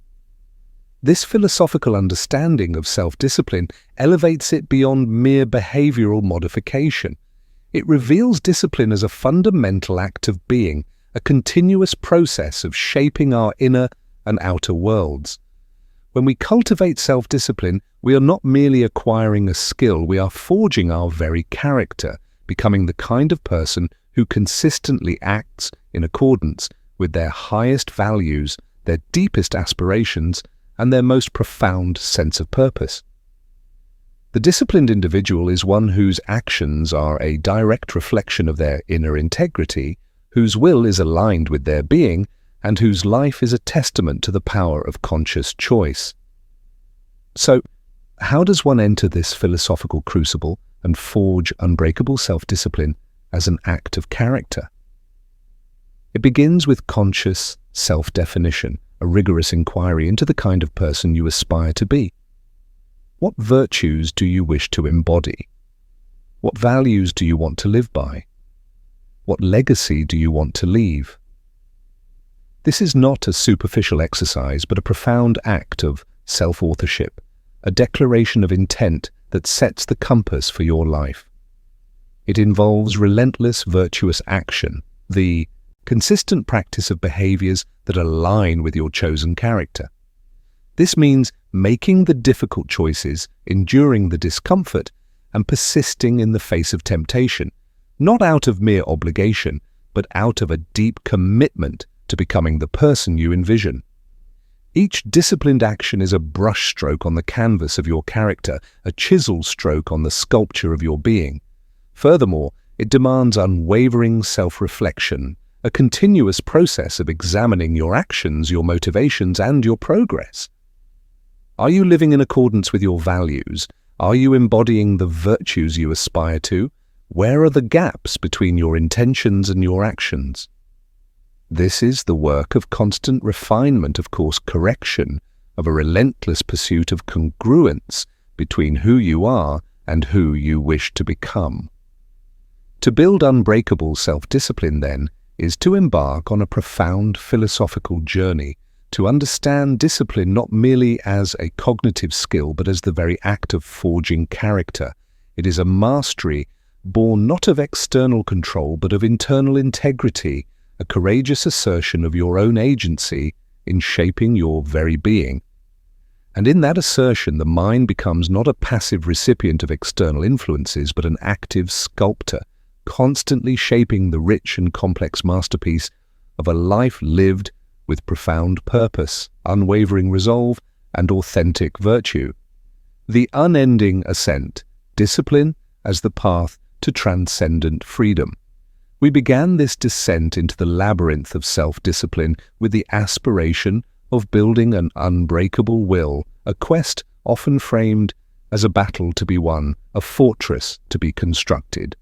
This philosophical understanding of self-discipline elevates it beyond mere behavioral modification. It reveals discipline as a fundamental act of being, a continuous process of shaping our inner and outer worlds. When we cultivate self-discipline, we are not merely acquiring a skill, we are forging our very character, becoming the kind of person who consistently acts in accordance with their highest values, their deepest aspirations, and their most profound sense of purpose. The disciplined individual is one whose actions are a direct reflection of their inner integrity, whose will is aligned with their being, and whose life is a testament to the power of conscious choice. So, how does one enter this philosophical crucible and forge unbreakable self-discipline as an act of character? It begins with conscious self-definition, a rigorous inquiry into the kind of person you aspire to be. What virtues do you wish to embody? What values do you want to live by? What legacy do you want to leave? This is not a superficial exercise, but a profound act of self-authorship, a declaration of intent that sets the compass for your life. It involves relentless virtuous action, the consistent practice of behaviors that align with your chosen character. This means making the difficult choices, enduring the discomfort, and persisting in the face of temptation, not out of mere obligation, but out of a deep commitment to becoming the person you envision. Each disciplined action is a brushstroke on the canvas of your character, a chisel stroke on the sculpture of your being. Furthermore, it demands unwavering self-reflection, a continuous process of examining your actions, your motivations, and your progress. Are you living in accordance with your values? Are you embodying the virtues you aspire to? Where are the gaps between your intentions and your actions? This is the work of constant refinement, of course, correction, of a relentless pursuit of congruence between who you are and who you wish to become. To build unbreakable self-discipline, then, is to embark on a profound philosophical journey, to understand discipline not merely as a cognitive skill, but as the very act of forging character. It is a mastery born not of external control, but of internal integrity, a courageous assertion of your own agency in shaping your very being. And in that assertion, the mind becomes not a passive recipient of external influences, but an active sculptor, constantly shaping the rich and complex masterpiece of a life lived with profound purpose, unwavering resolve, and authentic virtue. The unending ascent, discipline as the path to transcendent freedom. We began this descent into the labyrinth of self-discipline with the aspiration of building an unbreakable will, a quest often framed as a battle to be won, a fortress to be constructed.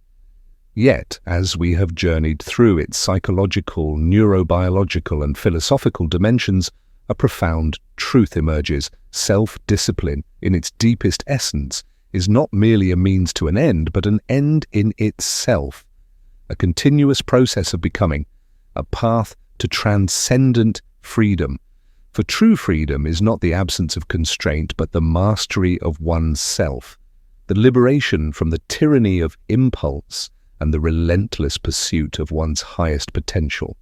Yet, as we have journeyed through its psychological, neurobiological, and philosophical dimensions, a profound truth emerges. Self-discipline, in its deepest essence, is not merely a means to an end, but an end in itself, a continuous process of becoming, a path to transcendent freedom. For true freedom is not the absence of constraint, but the mastery of oneself, the liberation from the tyranny of impulse, and the relentless pursuit of one's highest potential.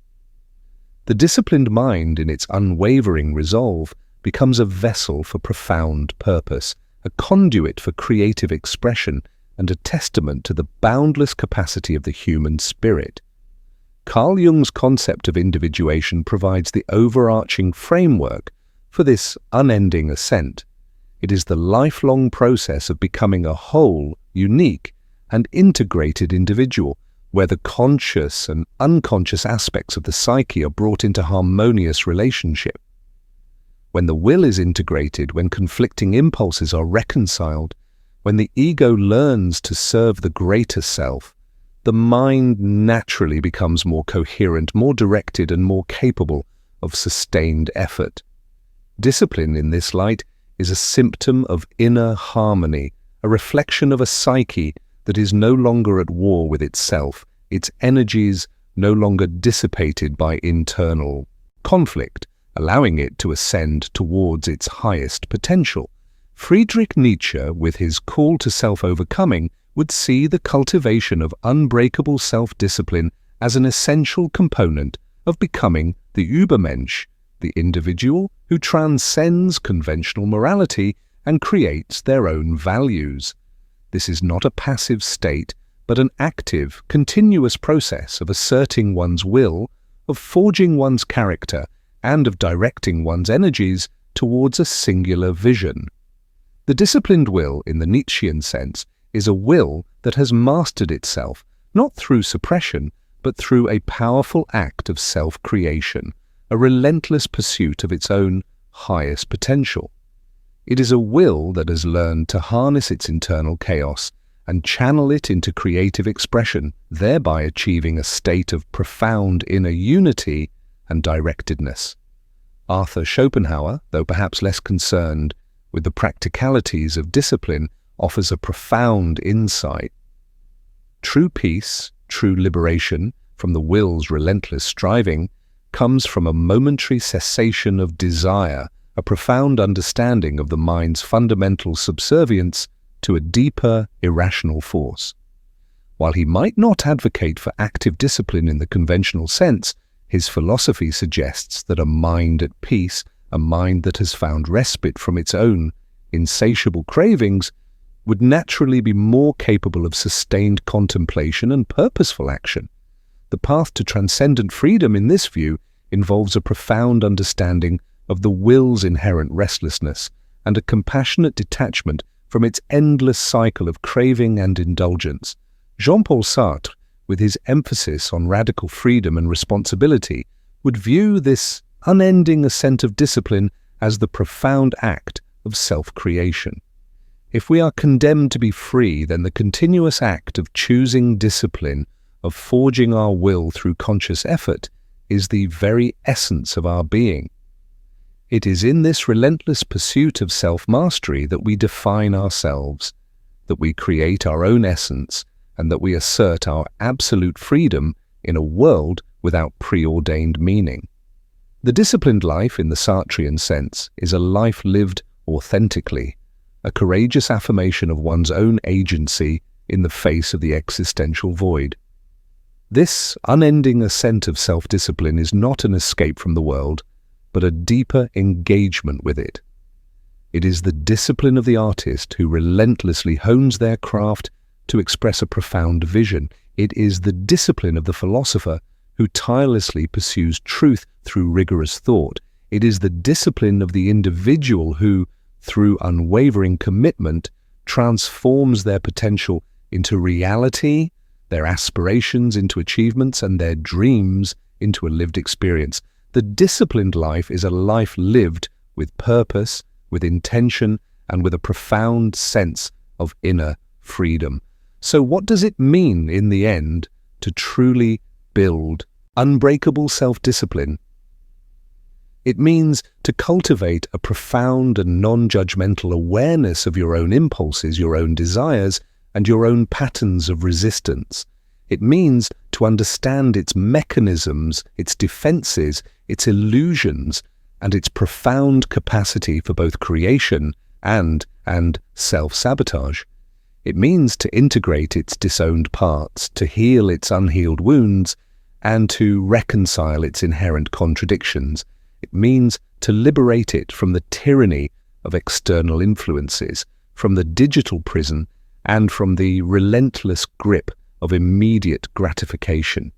The disciplined mind, in its unwavering resolve, becomes a vessel for profound purpose, a conduit for creative expression, and a testament to the boundless capacity of the human spirit. Carl Jung's concept of individuation provides the overarching framework for this unending ascent. It is the lifelong process of becoming a whole, unique, and integrated individual, where the conscious and unconscious aspects of the psyche are brought into harmonious relationship. When the will is integrated, when conflicting impulses are reconciled, when the ego learns to serve the greater self, the mind naturally becomes more coherent, more directed, and more capable of sustained effort. Discipline in this light is a symptom of inner harmony, a reflection of a psyche that is no longer at war with itself, its energies no longer dissipated by internal conflict, allowing it to ascend towards its highest potential. Friedrich Nietzsche, with his call to self-overcoming, would see the cultivation of unbreakable self-discipline as an essential component of becoming the Übermensch, the individual who transcends conventional morality and creates their own values. This is not a passive state, but an active, continuous process of asserting one's will, of forging one's character, and of directing one's energies towards a singular vision. The disciplined will, in the Nietzschean sense, is a will that has mastered itself, not through suppression, but through a powerful act of self-creation, a relentless pursuit of its own highest potential. It is a will that has learned to harness its internal chaos and channel it into creative expression, thereby achieving a state of profound inner unity and directedness. Arthur Schopenhauer, though perhaps less concerned with the practicalities of discipline, offers a profound insight. True peace, true liberation from the will's relentless striving, comes from a momentary cessation of desire, a profound understanding of the mind's fundamental subservience to a deeper, irrational force. While he might not advocate for active discipline in the conventional sense, his philosophy suggests that a mind at peace, a mind that has found respite from its own insatiable cravings, would naturally be more capable of sustained contemplation and purposeful action. The path to transcendent freedom in this view involves a profound understanding of the will's inherent restlessness and a compassionate detachment from its endless cycle of craving and indulgence. Jean-Paul Sartre, with his emphasis on radical freedom and responsibility, would view this unending ascent of discipline as the profound act of self-creation. If we are condemned to be free, then the continuous act of choosing discipline, of forging our will through conscious effort, is the very essence of our being. It is in this relentless pursuit of self-mastery that we define ourselves, that we create our own essence, and that we assert our absolute freedom in a world without preordained meaning. The disciplined life, in the Sartrean sense, is a life lived authentically, a courageous affirmation of one's own agency in the face of the existential void. This unending ascent of self-discipline is not an escape from the world, but a deeper engagement with it. It is the discipline of the artist who relentlessly hones their craft to express a profound vision. It is the discipline of the philosopher who tirelessly pursues truth through rigorous thought. It is the discipline of the individual who, through unwavering commitment, transforms their potential into reality, their aspirations into achievements, and their dreams into a lived experience. The disciplined life is a life lived with purpose, with intention, and with a profound sense of inner freedom. So what does it mean, in the end, to truly build unbreakable self-discipline? It means to cultivate a profound and non-judgmental awareness of your own impulses, your own desires, and your own patterns of resistance. It means to understand its mechanisms, its defenses, its illusions, and its profound capacity for both creation and self-sabotage. It means to integrate its disowned parts, to heal its unhealed wounds, and to reconcile its inherent contradictions. It means to liberate it from the tyranny of external influences, from the digital prison, and from the relentless grip of immediate gratification.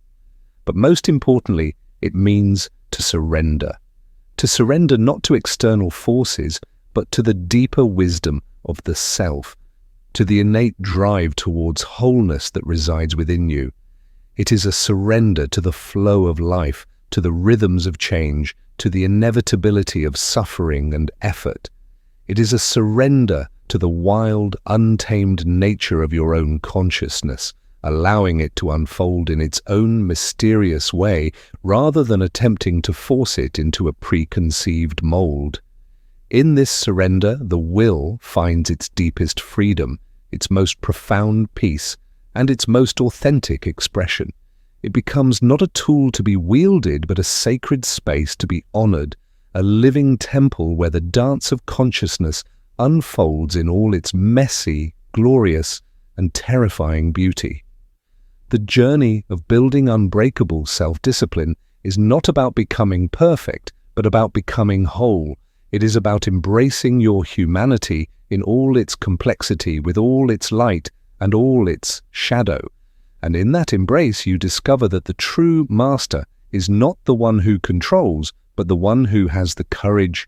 But most importantly, it means to surrender. To surrender not to external forces, but to the deeper wisdom of the self, to the innate drive towards wholeness that resides within you. It is a surrender to the flow of life, to the rhythms of change, to the inevitability of suffering and effort. It is a surrender to the wild, untamed nature of your own consciousness, allowing it to unfold in its own mysterious way rather than attempting to force it into a preconceived mold. In this surrender, the will finds its deepest freedom, its most profound peace, and its most authentic expression. It becomes not a tool to be wielded, but a sacred space to be honored, a living temple where the dance of consciousness unfolds in all its messy, glorious, and terrifying beauty. The journey of building unbreakable self-discipline is not about becoming perfect, but about becoming whole. It is about embracing your humanity in all its complexity, with all its light and all its shadow. And in that embrace, you discover that the true master is not the one who controls, but the one who has the courage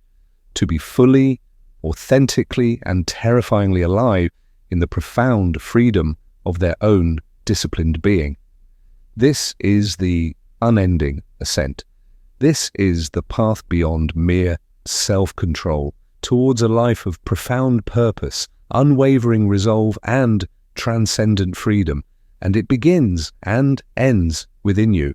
to be fully, authentically, and terrifyingly alive in the profound freedom of their own disciplined being. This is the unending ascent. This is the path beyond mere self-control towards a life of profound purpose, unwavering resolve, and transcendent freedom. And it begins and ends within you.